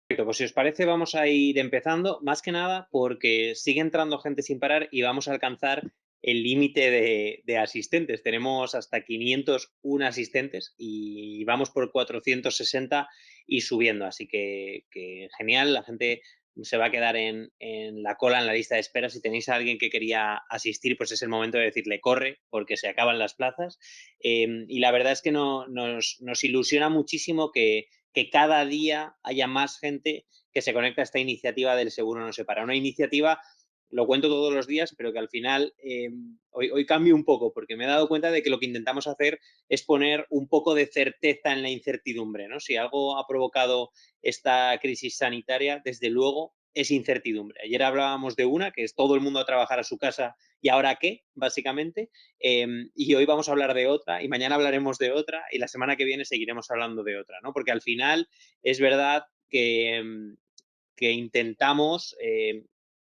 Perfecto, pues si os parece vamos a ir empezando, más que nada porque sigue entrando gente sin parar y vamos a alcanzar el límite de asistentes. Tenemos hasta 501 asistentes y vamos por 460 y subiendo, así que genial, la gente se va a quedar en la cola, en la lista de espera. Si tenéis a alguien que quería asistir, pues es el momento de decirle corre porque se acaban las plazas. Y la verdad es que nos ilusiona muchísimo que cada día haya más gente que se conecta a esta iniciativa del Seguro No Se Para. Una iniciativa, lo cuento todos los días, pero que al final hoy cambio un poco porque me he dado cuenta de que lo que intentamos hacer es poner un poco de certeza en la incertidumbre, ¿no? Si algo ha provocado esta crisis sanitaria, desde luego es incertidumbre. Ayer hablábamos de una, que es todo el mundo a trabajar a su casa y ahora qué, básicamente, y hoy vamos a hablar de otra y mañana hablaremos de otra y la semana que viene seguiremos hablando de otra, ¿no? Porque al final es verdad que intentamos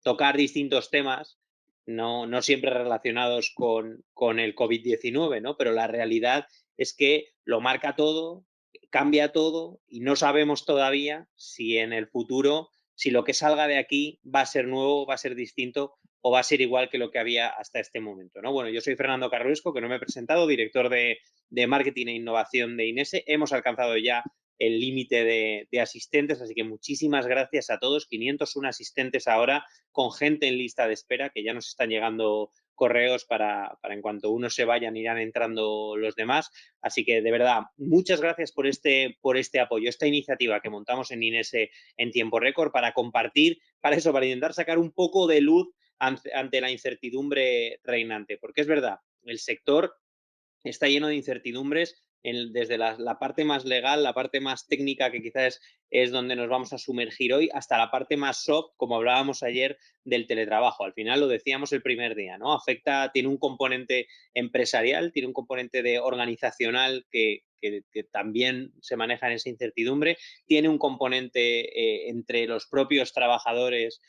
tocar distintos temas, no siempre relacionados con el COVID-19, ¿no? Pero la realidad es que lo marca todo, cambia todo y no sabemos todavía si en el futuro, si lo que salga de aquí va a ser nuevo, va a ser distinto o va a ser igual que lo que había hasta este momento, ¿no? Bueno, yo soy Fernando Carrusco, que no me he presentado, director de Marketing e Innovación de Inese. Hemos alcanzado ya el límite de asistentes, así que muchísimas gracias a todos, 501 asistentes ahora con gente en lista de espera, que ya nos están llegando correos para en cuanto uno se vayan irán entrando los demás. Así que de verdad, muchas gracias por este apoyo, esta iniciativa que montamos en Inese en tiempo récord para compartir, para eso, para intentar sacar un poco de luz ante la incertidumbre reinante, porque es verdad, el sector está lleno de incertidumbres desde la parte más legal, la parte más técnica, que quizás es donde nos vamos a sumergir hoy, hasta la parte más soft, como hablábamos ayer, del teletrabajo. Al final lo decíamos el primer día, ¿no? Afecta, tiene un componente empresarial, tiene un componente organizacional que también se maneja en esa incertidumbre, tiene un componente entre los propios trabajadores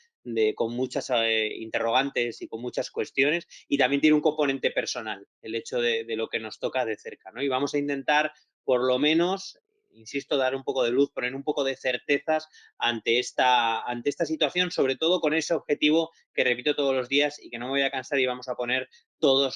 con muchas interrogantes y con muchas cuestiones, y también tiene un componente personal, el hecho de lo que nos toca de cerca, ¿no? Y vamos a intentar, por lo menos, insisto, dar un poco de luz, poner un poco de certezas ante esta situación, sobre todo con ese objetivo que repito todos los días y que no me voy a cansar, y vamos a poner todo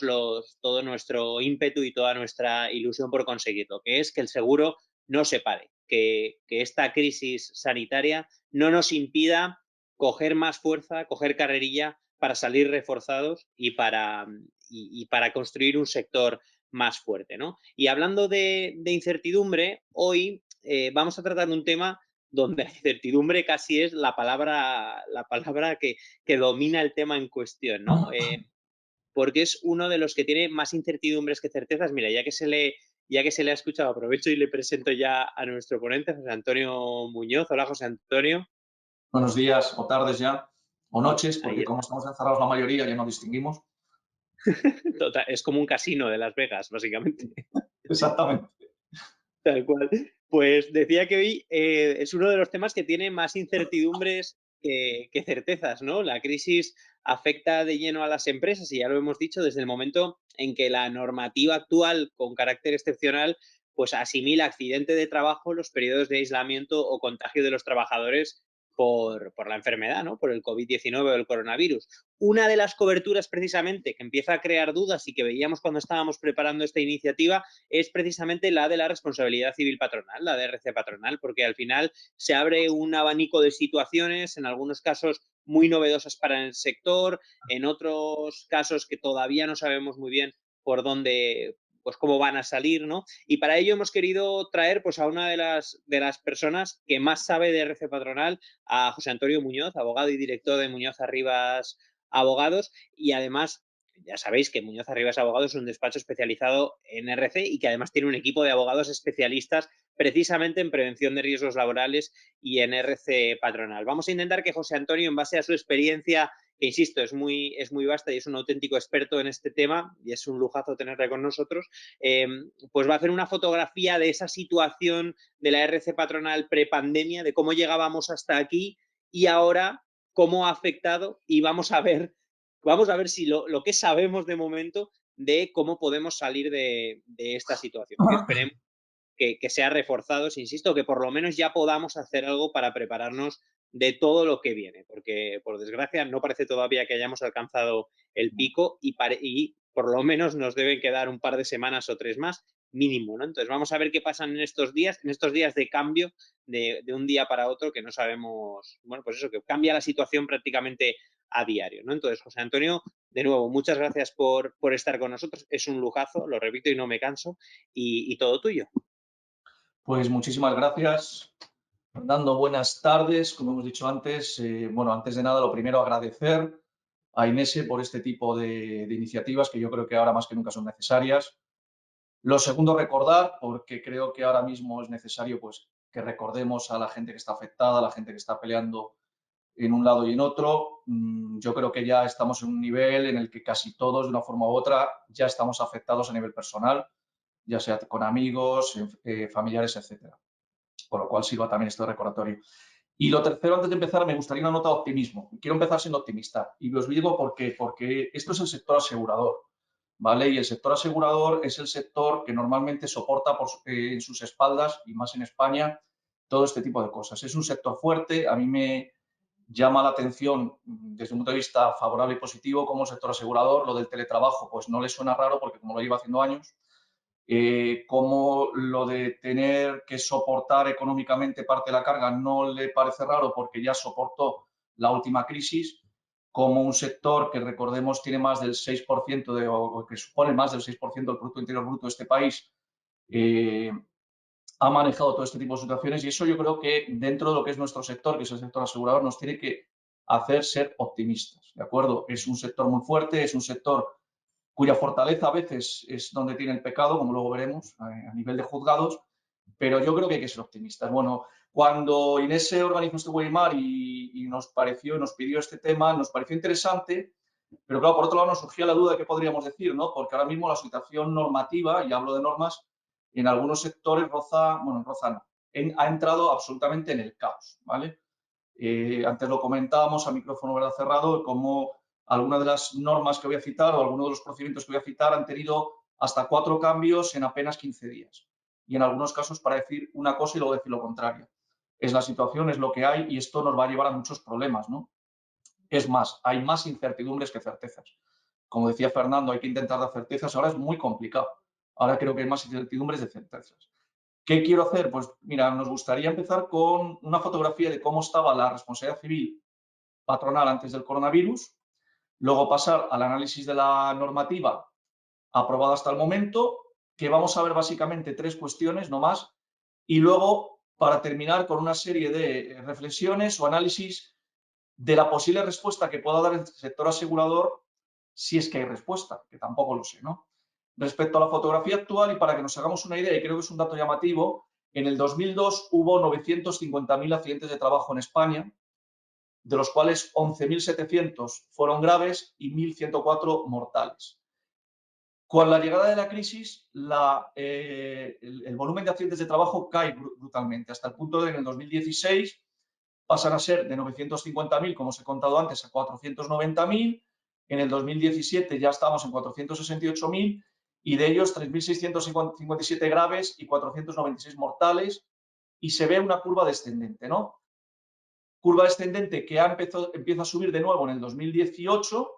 nuestro ímpetu y toda nuestra ilusión por conseguirlo, que es que el seguro no se pare, que esta crisis sanitaria no nos impida coger más fuerza, coger carrerilla para salir reforzados y para construir un sector más fuerte, ¿no? Y hablando de incertidumbre, hoy vamos a tratar un tema donde la incertidumbre casi es la palabra que domina el tema en cuestión, ¿no? Porque es uno de los que tiene más incertidumbres que certezas. Mira, ya que se le ha escuchado, aprovecho y le presento ya a nuestro ponente, José Antonio Muñoz. Hola, José Antonio. Buenos días o tardes ya, o noches, porque Ahí, como estamos encerrados la mayoría ya no distinguimos. total, es como un casino de Las Vegas, básicamente. Exactamente. Tal cual. Pues decía que hoy es uno de los temas que tiene más incertidumbres que certezas, ¿no? La crisis afecta de lleno a las empresas y ya lo hemos dicho desde el momento en que la normativa actual con carácter excepcional pues asimila accidente de trabajo, los periodos de aislamiento o contagio de los trabajadores por la enfermedad, ¿no? Por el COVID-19 o el coronavirus. Una de las coberturas precisamente que empieza a crear dudas y que veíamos cuando estábamos preparando esta iniciativa es precisamente la de la responsabilidad civil patronal, la de RC patronal, porque al final se abre un abanico de situaciones, en algunos casos muy novedosas para el sector, en otros casos que todavía no sabemos muy bien por dónde, pues cómo van a salir, ¿no? Y para ello hemos querido traer pues a una de las personas que más sabe de RC patronal, a José Antonio Muñoz, abogado y director de Muñoz Arribas Abogados, y además ya sabéis que Muñoz Arribas Abogados es un despacho especializado en RC y que además tiene un equipo de abogados especialistas precisamente en prevención de riesgos laborales y en RC patronal. Vamos a intentar que José Antonio, en base a su experiencia, que insisto, es muy vasta y es un auténtico experto en este tema, y es un lujazo tenerle con nosotros, pues va a hacer una fotografía de esa situación de la RC patronal prepandemia, de cómo llegábamos hasta aquí y ahora cómo ha afectado, y vamos a ver si lo que sabemos de momento de cómo podemos salir de esta situación, que sea reforzados, insisto, que por lo menos ya podamos hacer algo para prepararnos de todo lo que viene, porque por desgracia no parece todavía que hayamos alcanzado el pico y por lo menos nos deben quedar un par de semanas o 3 más mínimo, ¿no? Entonces vamos a ver qué pasa en estos días de cambio de un día para otro que no sabemos, bueno, pues eso, que cambia la situación prácticamente a diario, ¿no? Entonces, José Antonio, de nuevo, muchas gracias por estar con nosotros. Es un lujazo, lo repito y no me canso, y todo tuyo. Pues muchísimas gracias. Fernando, buenas tardes. Como hemos dicho antes, bueno, antes de nada, lo primero, agradecer a Inese por este tipo de iniciativas que yo creo que ahora más que nunca son necesarias. Lo segundo, recordar, porque creo que ahora mismo es necesario pues, que recordemos a la gente que está afectada, a la gente que está peleando en un lado y en otro. Yo creo que ya estamos en un nivel en el que casi todos, de una forma u otra, ya estamos afectados a nivel personal, ya sea con amigos, familiares, etcétera. Por lo cual sirva también este recordatorio. Y lo tercero, antes de empezar, me gustaría una nota de optimismo. Quiero empezar siendo optimista. Y os digo por qué. Porque esto es el sector asegurador, ¿vale? Y el sector asegurador es el sector que normalmente soporta en sus espaldas, y más en España, todo este tipo de cosas. Es un sector fuerte. A mí me llama la atención desde un punto de vista favorable y positivo como sector asegurador. Lo del teletrabajo, pues no le suena raro porque como lo lleva haciendo años, como lo de tener que soportar económicamente parte de la carga no le parece raro porque ya soportó la última crisis, como un sector que recordemos tiene más del 6% o que supone más del 6% del Producto Interior Bruto de este país, ha manejado todo este tipo de situaciones y eso yo creo que dentro de lo que es nuestro sector, que es el sector asegurador, nos tiene que hacer ser optimistas, ¿de acuerdo? Es un sector muy fuerte, es un sector cuya fortaleza a veces es donde tiene el pecado, como luego veremos, a nivel de juzgados, pero yo creo que hay que ser optimistas. Bueno, cuando Inés se organizó este webinar y nos pareció, nos pidió este tema, nos pareció interesante, pero claro, por otro lado nos surgía la duda de qué podríamos decir, ¿no? Porque ahora mismo la situación normativa, y hablo de normas, en algunos sectores roza, bueno, roza no, ha entrado absolutamente en el caos, ¿vale? Antes lo comentábamos a micrófono ¿verdad? Cerrado, como algunas de las normas que voy a citar o algunos de los procedimientos que voy a citar han tenido hasta 4 cambios en apenas 15 días. Y en algunos casos para decir una cosa y luego decir lo contrario. Es la situación, es lo que hay y esto nos va a llevar a muchos problemas, ¿no? Es más, hay más incertidumbres que certezas. Como decía Fernando, hay que intentar dar certezas, ahora es muy complicado. Ahora creo que hay más incertidumbres de certezas. ¿Qué quiero hacer? Pues mira, nos gustaría empezar con una fotografía de cómo estaba la responsabilidad civil patronal antes del coronavirus, luego pasar al análisis de la normativa aprobada hasta el momento, que vamos a ver básicamente 3 cuestiones, no más, y luego para terminar con una serie de reflexiones o análisis de la posible respuesta que pueda dar el sector asegurador si es que hay respuesta, que tampoco lo sé, ¿no? Respecto a la fotografía actual, y para que nos hagamos una idea, y creo que es un dato llamativo, en el 2002 hubo 950.000 accidentes de trabajo en España, de los cuales 11.700 fueron graves y 1.104 mortales. Con la llegada de la crisis, el volumen de accidentes de trabajo cae brutalmente, hasta el punto de que en el 2016 pasan a ser de 950.000, como os he contado antes, a 490.000. En el 2017 ya estamos en 468.000 y de ellos 3.657 graves y 496 mortales. Y se ve una curva descendente, ¿no? Curva descendente que empieza a subir de nuevo en el 2018,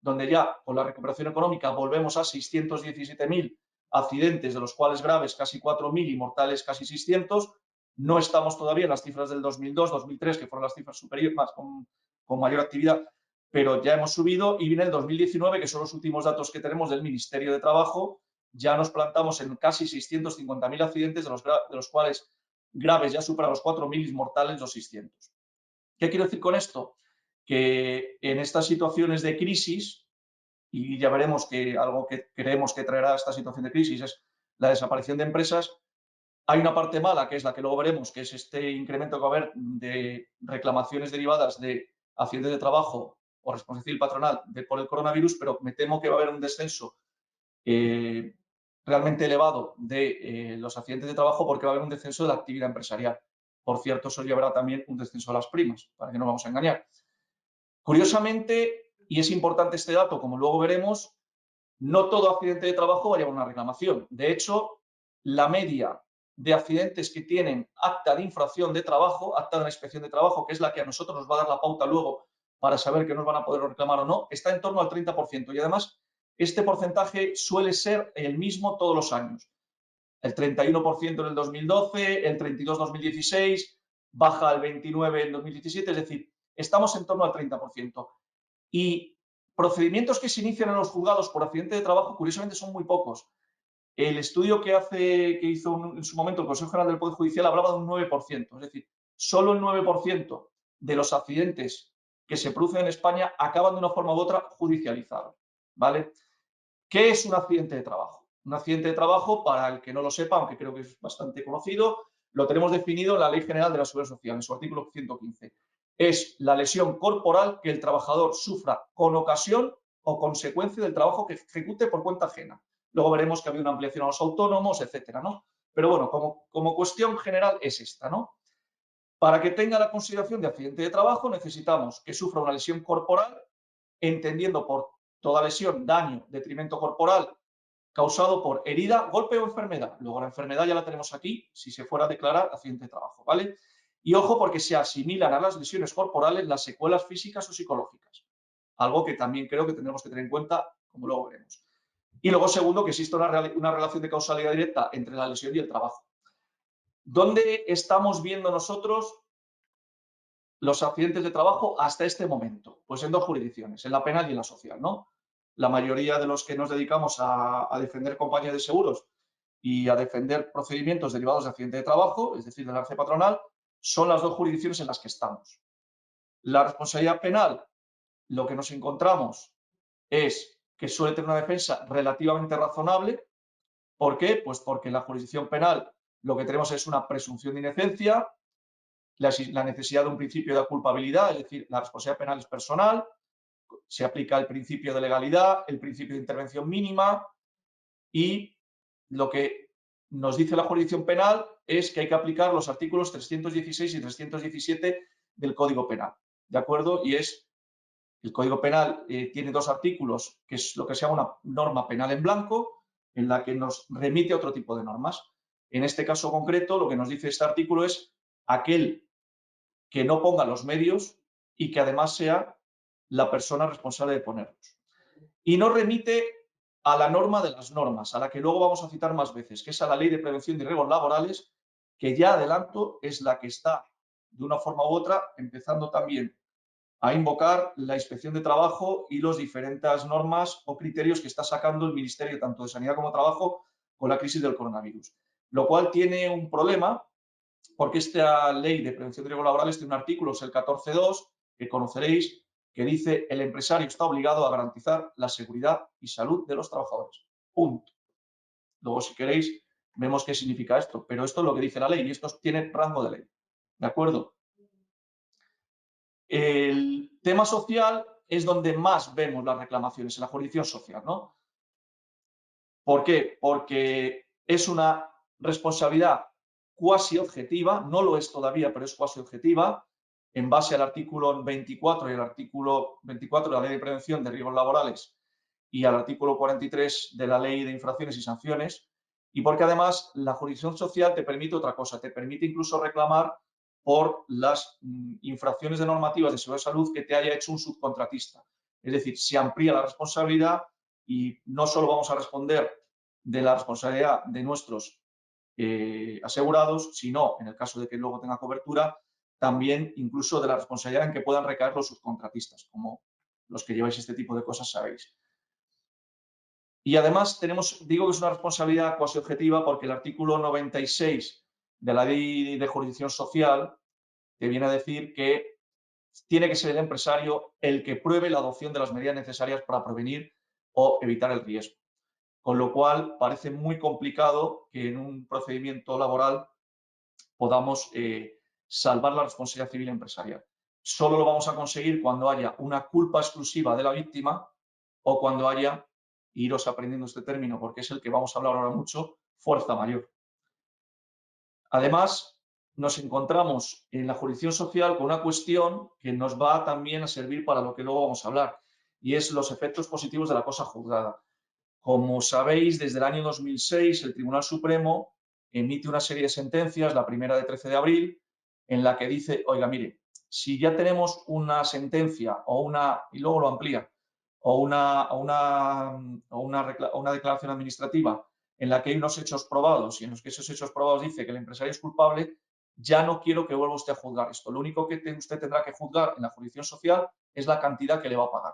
donde ya con la recuperación económica volvemos a 617.000 accidentes, de los cuales graves casi 4.000 y mortales casi 600. No estamos todavía en las cifras del 2002, 2003, que fueron las cifras superiores, más con mayor actividad, pero ya hemos subido y viene el 2019, que son los últimos datos que tenemos del Ministerio de Trabajo. Ya nos plantamos en casi 650.000 accidentes, de los cuales graves ya superan los 4.000 y mortales los 600. ¿Qué quiero decir con esto? Que en estas situaciones de crisis, y ya veremos que algo que creemos que traerá esta situación de crisis es la desaparición de empresas, hay una parte mala, que es la que luego veremos, que es este incremento que va a haber de reclamaciones derivadas de accidentes de trabajo o responsabilidad civil patronal por el coronavirus, pero me temo que va a haber un descenso realmente elevado de los accidentes de trabajo porque va a haber un descenso de la actividad empresarial. Por cierto, eso llevará también un descenso de las primas, para que no vamos a engañar. Curiosamente, y es importante este dato, como luego veremos, no todo accidente de trabajo va a llevar a una reclamación. De hecho, la media de accidentes que tienen acta de infracción de trabajo, acta de la inspección de trabajo, que es la que a nosotros nos va a dar la pauta luego para saber que nos van a poder reclamar o no, está en torno al 30%. Y además, este porcentaje suele ser el mismo todos los años. El 31% en el 2012, el 32% en 2016, baja al 29% en 2017, es decir, estamos en torno al 30%. Y procedimientos que se inician en los juzgados por accidente de trabajo, curiosamente, son muy pocos. El estudio que hizo en su momento el Consejo General del Poder Judicial hablaba de un 9%, es decir, solo el 9% de los accidentes que se producen en España acaban de una forma u otra judicializados, ¿vale? ¿Qué es un accidente de trabajo? Un accidente de trabajo, para el que no lo sepa, aunque creo que es bastante conocido, lo tenemos definido en la Ley General de la Seguridad Social, en su artículo 115. Es la lesión corporal que el trabajador sufra con ocasión o consecuencia del trabajo que ejecute por cuenta ajena. Luego veremos que ha habido una ampliación a los autónomos, etcétera, ¿no? Pero bueno, como cuestión general es esta, ¿no? Para que tenga la consideración de accidente de trabajo necesitamos que sufra una lesión corporal, entendiendo por toda lesión, daño, detrimento corporal causado por herida, golpe o enfermedad. Luego la enfermedad ya la tenemos aquí, si se fuera a declarar accidente de trabajo, ¿vale? Y ojo, porque se asimilan a las lesiones corporales las secuelas físicas o psicológicas. Algo que también creo que tendremos que tener en cuenta, como luego veremos. Y luego, segundo, que existe una relación de causalidad directa entre la lesión y el trabajo. ¿Dónde estamos viendo nosotros los accidentes de trabajo hasta este momento? Pues en dos jurisdicciones, en la penal y en la social, ¿no? La mayoría de los que nos dedicamos a defender compañías de seguros y a defender procedimientos derivados de accidente de trabajo, es decir, del arce patronal, son las dos jurisdicciones en las que estamos. La responsabilidad penal, lo que nos encontramos es que suele tener una defensa relativamente razonable. ¿Por qué? Pues porque en la jurisdicción penal lo que tenemos es una presunción de inocencia, la necesidad de un principio de culpabilidad, es decir, la responsabilidad penal es personal, se aplica el principio de legalidad, el principio de intervención mínima y lo que nos dice la jurisdicción penal es que hay que aplicar los artículos 316 y 317 del Código Penal, ¿de acuerdo? Y el Código Penal tiene dos artículos, que es lo que se llama una norma penal en blanco, en la que nos remite a otro tipo de normas. En este caso concreto, lo que nos dice este artículo es aquel que no ponga los medios y que además sea la persona responsable de ponerlos. Y nos remite a la norma de las normas, a la que luego vamos a citar más veces, que es a la Ley de Prevención de Riesgos Laborales, que ya adelanto es la que está, de una forma u otra, empezando también a invocar la inspección de trabajo y las diferentes normas o criterios que está sacando el Ministerio tanto de Sanidad como Trabajo con la crisis del coronavirus. Lo cual tiene un problema porque esta ley de prevención de riesgos laborales tiene un artículo, es el 14.2, que conoceréis, que dice el empresario está obligado a garantizar la seguridad y salud de los trabajadores. Punto. Luego, si queréis, vemos qué significa esto, pero esto es lo que dice la ley y esto tiene rango de ley. ¿De acuerdo? El tema social es donde más vemos las reclamaciones, en la jurisdicción social, ¿no? ¿Por qué? Porque es una responsabilidad cuasi objetiva, no lo es todavía, pero es cuasi objetiva, en base al artículo 24 y el artículo 24 de la Ley de Prevención de Riesgos Laborales y al artículo 43 de la Ley de Infracciones y Sanciones, y porque además la jurisdicción social te permite otra cosa, te permite incluso reclamar por las infracciones de normativas de seguridad y salud que te haya hecho un subcontratista. Es decir, se amplía la responsabilidad y no solo vamos a responder de la responsabilidad de nuestros asegurados, sino, en el caso de que luego tenga cobertura, también incluso de la responsabilidad en que puedan recaer los subcontratistas, como los que lleváis este tipo de cosas sabéis. Y además digo que es una responsabilidad cuasi objetiva porque el artículo 96 de la Ley de Jurisdicción Social te viene a decir que tiene que ser el empresario el que pruebe la adopción de las medidas necesarias para prevenir o evitar el riesgo. Con lo cual, parece muy complicado que en un procedimiento laboral podamos salvar la responsabilidad civil empresarial. Solo lo vamos a conseguir cuando haya una culpa exclusiva de la víctima o cuando haya, iros aprendiendo este término porque es el que vamos a hablar ahora mucho, fuerza mayor. Además, nos encontramos en la jurisdicción social con una cuestión que nos va también a servir para lo que luego vamos a hablar, y es los efectos positivos de la cosa juzgada. Como sabéis, desde el año 2006 el Tribunal Supremo emite una serie de sentencias, la primera de 13 de abril, en la que dice, oiga, mire, si ya tenemos una sentencia y luego lo amplía, o una declaración administrativa en la que hay unos hechos probados y en los que esos hechos probados dice que el empresario es culpable, ya no quiero que vuelva usted a juzgar esto. Lo único que usted tendrá que juzgar en la jurisdicción social es la cantidad que le va a pagar.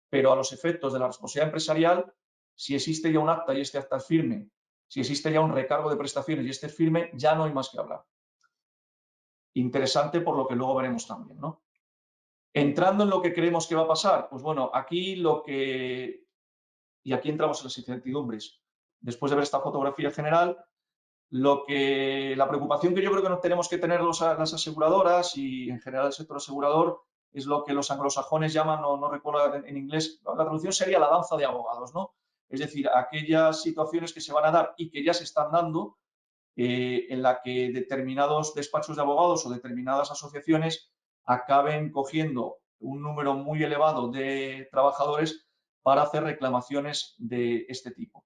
Pero a los efectos de la responsabilidad empresarial, si existe ya un acta y este acta es firme, si existe ya un recargo de prestaciones y este es firme, ya no hay más que hablar. Interesante por lo que luego veremos también, ¿no? Entrando en lo que creemos que va a pasar, pues bueno, y aquí entramos en las incertidumbres. Después de ver esta fotografía general, la preocupación que yo creo que no tenemos que tener las aseguradoras y en general el sector asegurador es lo que los anglosajones llaman, no recuerdo en inglés, la traducción sería la danza de abogados, ¿no? Es decir, aquellas situaciones que se van a dar y que ya se están dando en la que determinados despachos de abogados o determinadas asociaciones acaben cogiendo un número muy elevado de trabajadores para hacer reclamaciones de este tipo.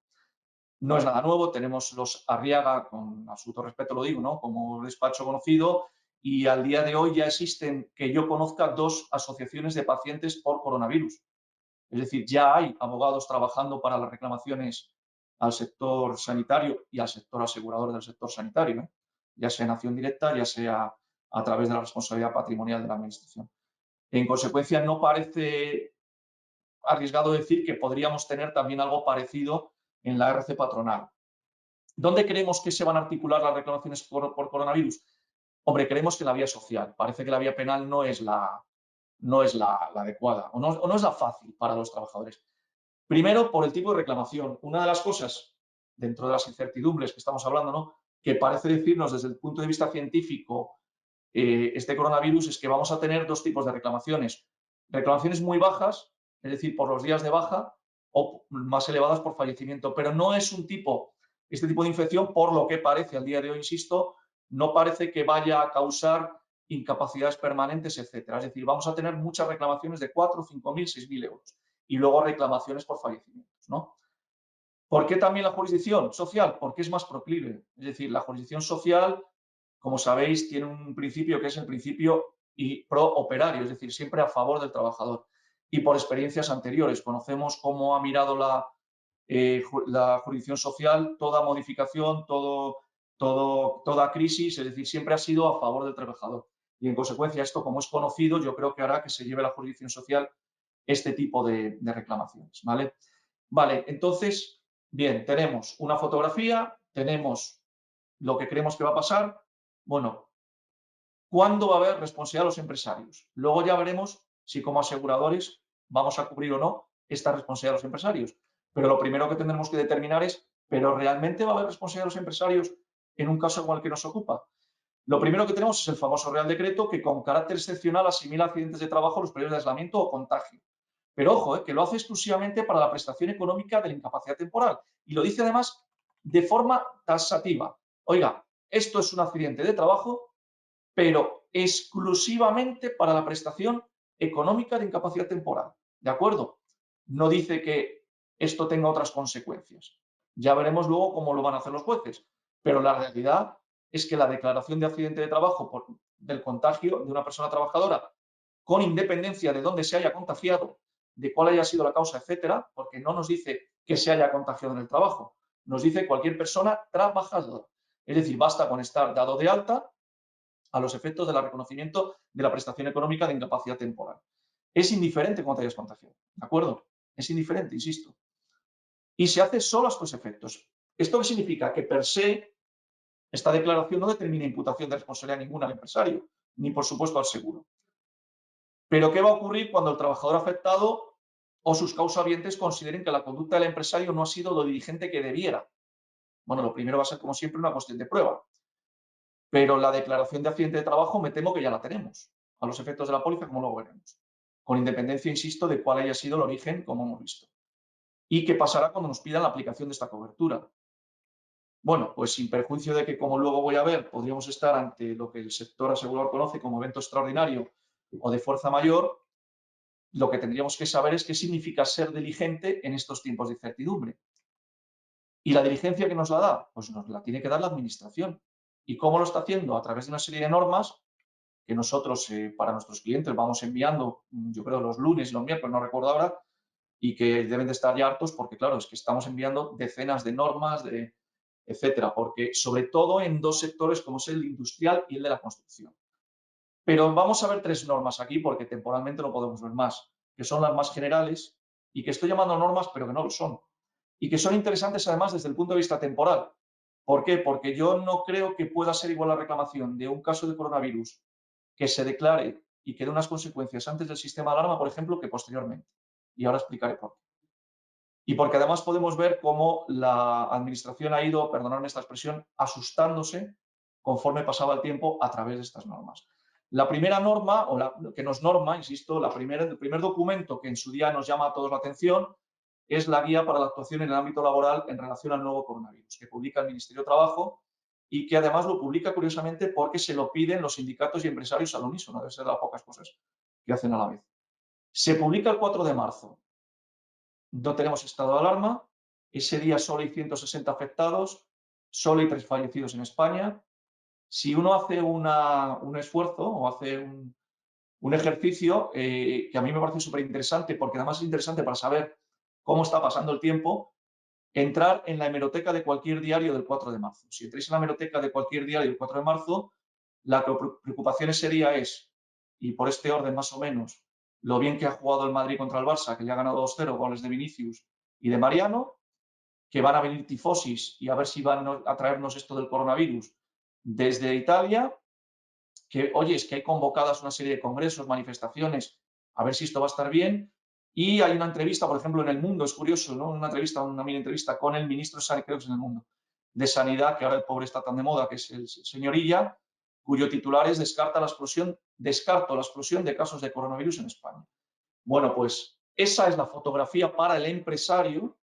No es nada nuevo, tenemos los Arriaga, con absoluto respeto lo digo, ¿no? Como despacho conocido, y al día de hoy ya existen, que yo conozca, 2 asociaciones de pacientes por coronavirus. Es decir, ya hay abogados trabajando para las reclamaciones al sector sanitario y al sector asegurador del sector sanitario, ¿eh? Ya sea en acción directa, ya sea a través de la responsabilidad patrimonial de la Administración. En consecuencia, no parece arriesgado decir que podríamos tener también algo parecido en la RC patronal. ¿Dónde creemos que se van a articular las reclamaciones por coronavirus? Hombre, creemos que la vía social. Parece que la vía penal no es la adecuada o no es la fácil para los trabajadores. Primero, por el tipo de reclamación. Una de las cosas, dentro de las incertidumbres que estamos hablando, ¿no? Que parece decirnos desde el punto de vista científico este coronavirus es que vamos a tener 2 tipos de reclamaciones. Reclamaciones muy bajas, es decir, por los días de baja, o más elevadas por fallecimiento. Pero no es este tipo de infección, por lo que parece al día de hoy, insisto, no parece que vaya a causar incapacidades permanentes, etcétera. Es decir, vamos a tener muchas reclamaciones de 4, 5.000, 6.000 euros y luego reclamaciones por fallecimientos, ¿no? ¿Por qué también la jurisdicción social? Porque es más proclive. Es decir, la jurisdicción social, como sabéis, tiene un principio que es el principio pro operario, es decir, siempre a favor del trabajador. Y por experiencias anteriores, conocemos cómo ha mirado la jurisdicción social, toda modificación, toda crisis, es decir, siempre ha sido a favor del trabajador. Y en consecuencia, esto, como es conocido, yo creo que hará que se lleve la jurisdicción social este tipo de reclamaciones, ¿vale? Vale, entonces, bien, tenemos una fotografía, tenemos lo que creemos que va a pasar. Bueno, ¿cuándo va a haber responsabilidad de los empresarios? Luego ya veremos si como aseguradores vamos a cubrir o no esta responsabilidad de los empresarios. Pero lo primero que tendremos que determinar es, ¿pero realmente va a haber responsabilidad de los empresarios en un caso como el que nos ocupa? Lo primero que tenemos es el famoso Real Decreto que con carácter excepcional asimila accidentes de trabajo a los periodos de aislamiento o contagio. Pero ojo, que lo hace exclusivamente para la prestación económica de la incapacidad temporal. Y lo dice además de forma taxativa. Oiga, esto es un accidente de trabajo, pero exclusivamente para la prestación económica de incapacidad temporal. ¿De acuerdo? No dice que esto tenga otras consecuencias. Ya veremos luego cómo lo van a hacer los jueces. Pero la realidad es que la declaración de accidente de trabajo del contagio de una persona trabajadora, con independencia de dónde se haya contagiado, de cuál haya sido la causa, etcétera, porque no nos dice que se haya contagiado en el trabajo, nos dice cualquier persona trabajadora. Es decir, basta con estar dado de alta a los efectos del reconocimiento de la prestación económica de incapacidad temporal. Es indiferente cuando te hayas contagiado, ¿de acuerdo? Es indiferente, insisto. Y se hace solo a estos efectos. ¿Esto qué significa? Que per se esta declaración no determina imputación de responsabilidad ninguna al empresario, ni por supuesto al seguro. Pero ¿qué va a ocurrir cuando el trabajador afectado o sus causavientes consideren que la conducta del empresario no ha sido lo diligente que debiera? Bueno, lo primero va a ser, como siempre, una cuestión de prueba. Pero la declaración de accidente de trabajo me temo que ya la tenemos, a los efectos de la póliza, como luego veremos. Con independencia, insisto, de cuál haya sido el origen, como hemos visto. ¿Y qué pasará cuando nos pidan la aplicación de esta cobertura? Bueno, pues sin perjuicio de que, como luego voy a ver, podríamos estar ante lo que el sector asegurador conoce como evento extraordinario o de fuerza mayor, lo que tendríamos que saber es qué significa ser diligente en estos tiempos de incertidumbre. ¿Y la diligencia que nos la da? Pues nos la tiene que dar la administración. ¿Y cómo lo está haciendo? A través de una serie de normas que nosotros para nuestros clientes vamos enviando, yo creo, los lunes y los miércoles, no recuerdo ahora, y que deben de estar ya hartos porque, claro, es que estamos enviando decenas de normas, etcétera, porque sobre todo en dos sectores como es el industrial y el de la construcción. Pero vamos a ver tres normas aquí porque temporalmente no podemos ver más, que son las más generales y que estoy llamando normas, pero que no lo son. Y que son interesantes además desde el punto de vista temporal. ¿Por qué? Porque yo no creo que pueda ser igual la reclamación de un caso de coronavirus que se declare y que dé unas consecuencias antes del sistema de alarma, por ejemplo, que posteriormente. Y ahora explicaré por qué. Y porque además podemos ver cómo la administración ha ido, perdonadme esta expresión, asustándose conforme pasaba el tiempo a través de estas normas. La primera norma, o la que nos norma, insisto, el primer documento que en su día nos llama a todos la atención es la guía para la actuación en el ámbito laboral en relación al nuevo coronavirus, que publica el Ministerio de Trabajo y que además lo publica curiosamente porque se lo piden los sindicatos y empresarios al unísono, debe ser de las pocas cosas que hacen a la vez. Se publica el 4 de marzo. No tenemos estado de alarma. Ese día solo hay 160 afectados, solo hay 3 fallecidos en España. Si uno hace un esfuerzo o hace un ejercicio que a mí me parece súper interesante, porque además es interesante para saber cómo está pasando el tiempo, entrar en la hemeroteca de cualquier diario del 4 de marzo. Si entráis en la hemeroteca de cualquier diario del 4 de marzo, la preocupación ese día es, y por este orden más o menos, lo bien que ha jugado el Madrid contra el Barça, que le ha ganado 2-0, goles de Vinicius y de Mariano, que van a venir tifosis y a ver si van a traernos esto del coronavirus desde Italia, que, oye, es que hay convocadas una serie de congresos, manifestaciones, a ver si esto va a estar bien. Y hay una entrevista, por ejemplo, en El Mundo, es curioso, ¿no? Una entrevista, una mini entrevista con el ministro de Sanidad, creo que es en El Mundo, de Sanidad, que ahora el pobre está tan de moda, que es el señor Illa, cuyo titular es descarto la explosión de casos de coronavirus en España. Bueno, pues esa es la fotografía para el empresario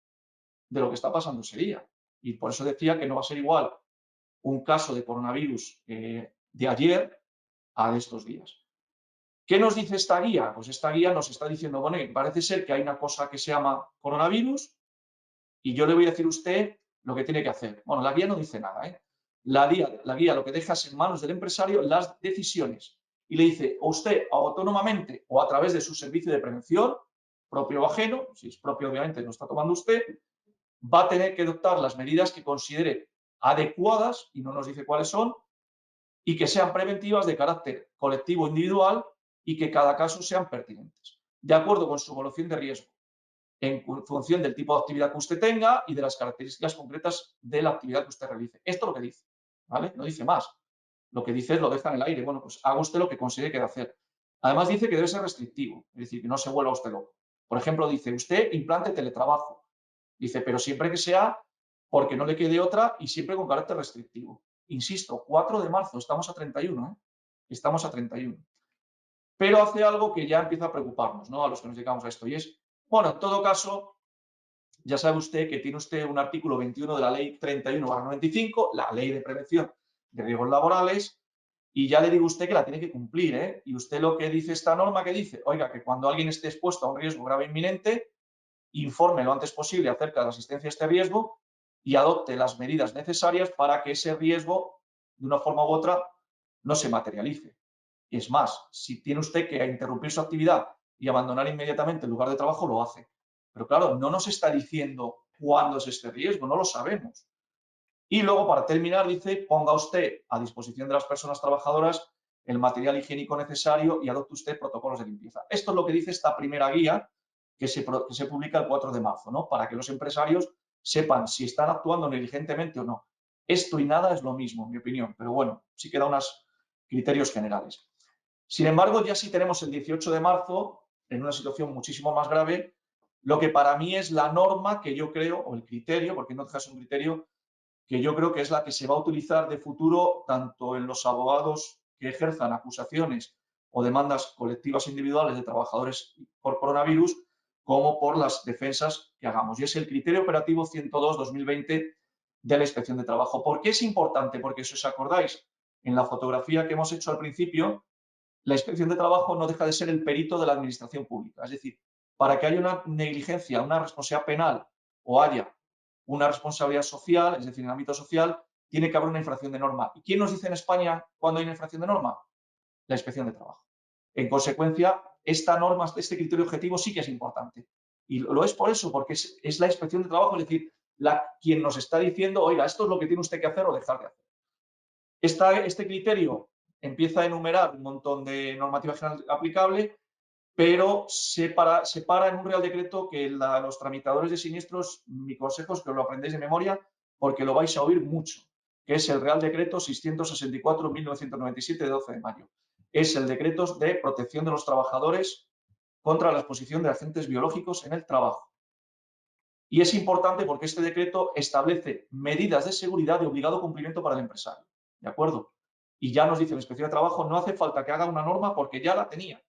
de lo que está pasando ese día. Y por eso decía que no va a ser igual un caso de coronavirus de ayer a de estos días. ¿Qué nos dice esta guía? Pues esta guía nos está diciendo, bueno, parece ser que hay una cosa que se llama coronavirus y yo le voy a decir a usted lo que tiene que hacer. Bueno, la guía no dice nada, ¿eh? La guía lo que deja es en manos del empresario las decisiones y le dice, o usted autónomamente o a través de su servicio de prevención, propio o ajeno, si es propio obviamente lo está tomando usted, va a tener que adoptar las medidas que considere adecuadas, y no nos dice cuáles son, y que sean preventivas de carácter colectivo individual y que cada caso sean pertinentes, de acuerdo con su evaluación de riesgo, en función del tipo de actividad que usted tenga y de las características concretas de la actividad que usted realice. Esto es lo que dice, ¿vale? No dice más. Lo que dice es lo deja en el aire. Bueno, pues haga usted lo que considere que debe hacer. Además dice que debe ser restrictivo, es decir, que no se vuelva usted loco. Por ejemplo, dice, usted implante teletrabajo. Dice, pero siempre que sea porque no le quede otra y siempre con carácter restrictivo. Insisto, 4 de marzo, estamos a 31, ¿eh? Estamos a 31. Pero hace algo que ya empieza a preocuparnos, ¿no? A los que nos dedicamos a esto. Y es, bueno, en todo caso, ya sabe usted que tiene usted un artículo 21 de la ley 31/95, la ley de prevención de riesgos laborales, y ya le digo a usted que la tiene que cumplir, ¿eh? Y usted lo que dice esta norma, que dice, oiga, que cuando alguien esté expuesto a un riesgo grave e inminente, informe lo antes posible acerca de la asistencia a este riesgo y adopte las medidas necesarias para que ese riesgo, de una forma u otra, no se materialice. Y es más, si tiene usted que interrumpir su actividad y abandonar inmediatamente el lugar de trabajo, lo hace. Pero claro, no nos está diciendo cuándo es este riesgo, no lo sabemos. Y luego, para terminar, dice, ponga usted a disposición de las personas trabajadoras el material higiénico necesario y adopte usted protocolos de limpieza. Esto es lo que dice esta primera guía que se publica el 4 de marzo, ¿no? Para que los empresarios sepan si están actuando negligentemente o no. Esto y nada es lo mismo, en mi opinión, pero bueno, sí que da unos criterios generales. Sin embargo, ya sí tenemos el 18 de marzo, en una situación muchísimo más grave, lo que para mí es la norma que yo creo, o el criterio, porque no deja de ser un criterio, que yo creo que es la que se va a utilizar de futuro tanto en los abogados que ejerzan acusaciones o demandas colectivas individuales de trabajadores por coronavirus, como por las defensas que hagamos. Y es el criterio operativo 102/2020 de la Inspección de Trabajo. ¿Por qué es importante? Porque si os acordáis, en la fotografía que hemos hecho al principio, la Inspección de Trabajo no deja de ser el perito de la administración pública. Es decir, para que haya una negligencia, una responsabilidad penal o haya una responsabilidad social, es decir, en el ámbito social, tiene que haber una infracción de norma. ¿Y quién nos dice en España cuando hay una infracción de norma? La Inspección de Trabajo. En consecuencia, esta norma, este criterio objetivo sí que es importante. Y lo es por eso, porque es la Inspección de Trabajo, es decir, quien nos está diciendo, oiga, esto es lo que tiene usted que hacer o dejar de hacer. Este criterio empieza a enumerar un montón de normativa general aplicable, pero se para en un Real Decreto que los tramitadores de siniestros, mi consejo es que os lo aprendéis de memoria porque lo vais a oír mucho, que es el Real Decreto 664-1997 de 12 de mayo. Es el decreto de protección de los trabajadores contra la exposición de agentes biológicos en el trabajo. Y es importante porque este decreto establece medidas de seguridad de obligado cumplimiento para el empresario. ¿De acuerdo? Y ya nos dice la Inspección de Trabajo, no hace falta que haga una norma porque ya la tenía.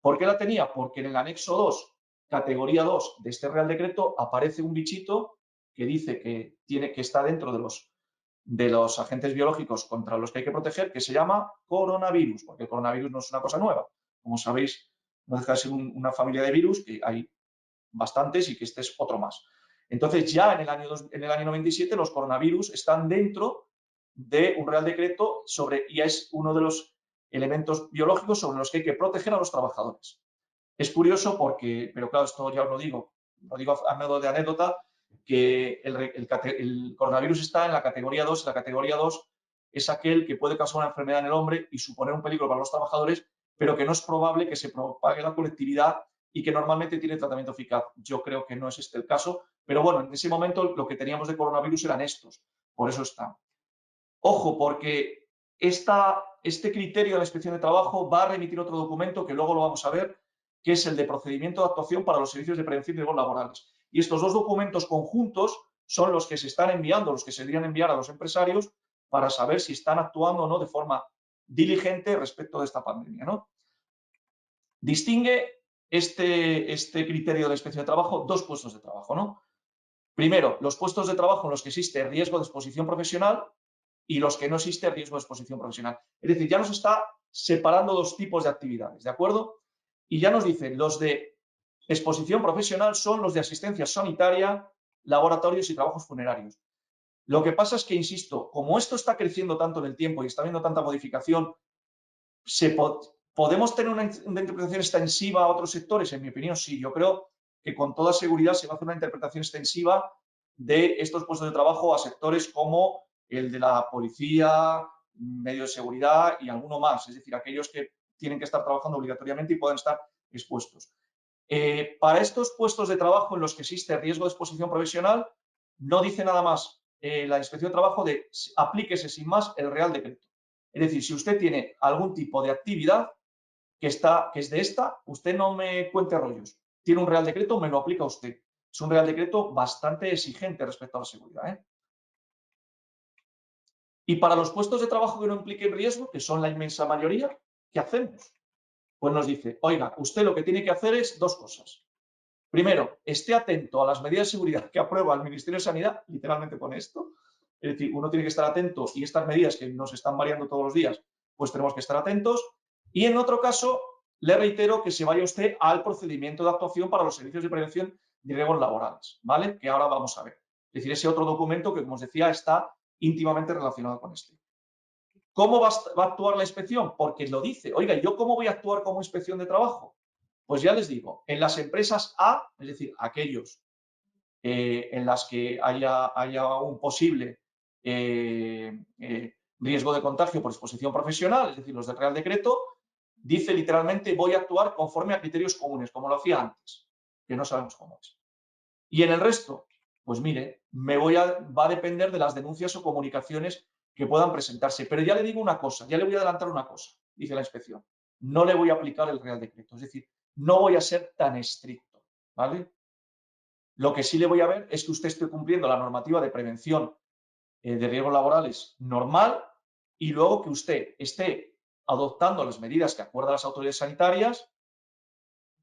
¿Por qué la tenía? Porque en el anexo 2, categoría 2 de este Real Decreto, aparece un bichito que dice que está dentro de los agentes biológicos contra los que hay que proteger, que se llama coronavirus, porque el coronavirus no es una cosa nueva. Como sabéis, no deja de ser una familia de virus, que hay bastantes y que este es otro más. Entonces, ya en el año 97 los coronavirus están dentro de un Real Decreto y es uno de los elementos biológicos sobre los que hay que proteger a los trabajadores. Es curioso porque, pero claro, esto ya os lo digo a modo de anécdota, que el coronavirus está en la categoría 2. La categoría 2 es aquel que puede causar una enfermedad en el hombre y suponer un peligro para los trabajadores, pero que no es probable que se propague la colectividad y que normalmente tiene tratamiento eficaz. Yo creo que no es este el caso, pero bueno, en ese momento lo que teníamos de coronavirus eran estos, por eso está. Ojo, porque este criterio de la Inspección de Trabajo va a remitir otro documento que luego lo vamos a ver, que es el de procedimiento de actuación para los servicios de prevención de riesgos laborales. Y estos dos documentos conjuntos son los que se están enviando, los que se deberían enviar a los empresarios para saber si están actuando o no de forma diligente respecto de esta pandemia, ¿no? Distingue este criterio de la Inspección de Trabajo dos puestos de trabajo, ¿no? Primero, los puestos de trabajo en los que existe riesgo de exposición profesional y los que no existe riesgo de exposición profesional. Es decir, ya nos está separando dos tipos de actividades, ¿de acuerdo? Y ya nos dicen, los de exposición profesional son los de asistencia sanitaria, laboratorios y trabajos funerarios. Lo que pasa es que, insisto, como esto está creciendo tanto en el tiempo y está habiendo tanta modificación, ¿podemos tener una interpretación extensiva a otros sectores? En mi opinión, sí. Yo creo que con toda seguridad se va a hacer una interpretación extensiva de estos puestos de trabajo a sectores como el de la policía, medios de seguridad y alguno más. Es decir, aquellos que tienen que estar trabajando obligatoriamente y pueden estar expuestos. Para estos puestos de trabajo en los que existe riesgo de exposición profesional, no dice nada más la Inspección de Trabajo de aplíquese sin más el Real Decreto. Es decir, si usted tiene algún tipo de actividad que es de esta, usted no me cuente rollos. Tiene un Real Decreto, me lo aplica usted. Es un Real Decreto bastante exigente respecto a la seguridad, ¿eh? Y para los puestos de trabajo que no impliquen riesgo, que son la inmensa mayoría, ¿qué hacemos? Pues nos dice, oiga, usted lo que tiene que hacer es dos cosas. Primero, esté atento a las medidas de seguridad que aprueba el Ministerio de Sanidad, literalmente pone esto. Es decir, uno tiene que estar atento y estas medidas que nos están variando todos los días, pues tenemos que estar atentos. Y en otro caso, le reitero que se vaya usted al procedimiento de actuación para los servicios de prevención de riesgos laborales, ¿vale? Que ahora vamos a ver. Es decir, ese otro documento que, como os decía, está íntimamente relacionado con este. ¿Cómo va a actuar la inspección? Porque lo dice. Oiga, ¿yo cómo voy a actuar como inspección de trabajo? Pues ya les digo, en las empresas A, es decir, aquellos en las que haya un posible riesgo de contagio por exposición profesional, es decir, los del Real Decreto, dice literalmente voy a actuar conforme a criterios comunes, como lo hacía antes, que no sabemos cómo es. Y en el resto, pues mire, va a depender de las denuncias o comunicaciones que puedan presentarse. Pero ya le digo una cosa, ya le voy a adelantar una cosa, dice la inspección. No le voy a aplicar el Real Decreto, es decir, no voy a ser tan estricto, ¿vale? Lo que sí le voy a ver es que usted esté cumpliendo la normativa de prevención de riesgos laborales normal y luego que usted esté adoptando las medidas que acuerdan las autoridades sanitarias,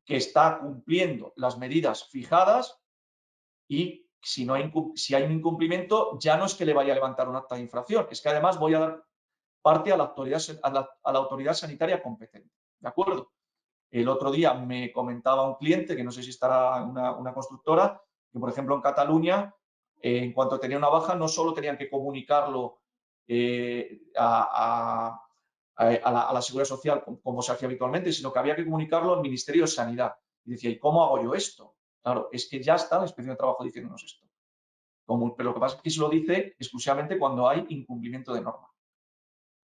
que está cumpliendo las medidas fijadas y si hay un incumplimiento ya no es que le vaya a levantar un acta de infracción, es que además voy a dar parte a la autoridad sanitaria competente. ¿De acuerdo? El otro día me comentaba un cliente, que no sé si estará una constructora, que por ejemplo en Cataluña En cuanto tenía una baja, no solo tenían que comunicarlo a la Seguridad Social como se hacía habitualmente, sino que había que comunicarlo al Ministerio de Sanidad. Y decía, ¿y cómo hago yo esto? Claro, es que ya está la Inspección de Trabajo diciéndonos esto. Pero lo que pasa es que se lo dice exclusivamente cuando hay incumplimiento de norma.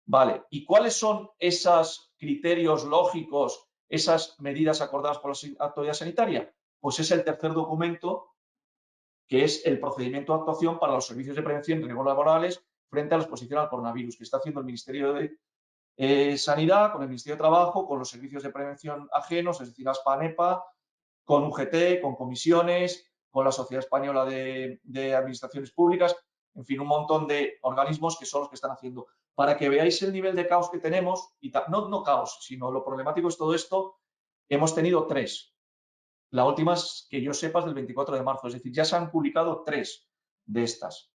Vale, ¿y cuáles son esos criterios lógicos, esas medidas acordadas por la autoridad sanitaria? Pues es el tercer documento, que es el procedimiento de actuación para los servicios de prevención de riesgos laborales frente a la exposición al coronavirus, que está haciendo el Ministerio de Sanidad, con el Ministerio de Trabajo, con los servicios de prevención ajenos, es decir, ASPA, ANEPA, con UGT, con comisiones, con la Sociedad Española de Administraciones Públicas, en fin, un montón de organismos que son los que están haciendo. Para que veáis el nivel de caos que tenemos, y no caos, sino lo problemático es todo esto, hemos tenido 3. La última, que yo sepa, es del 24 de marzo, es decir, ya se han publicado 3 de estas.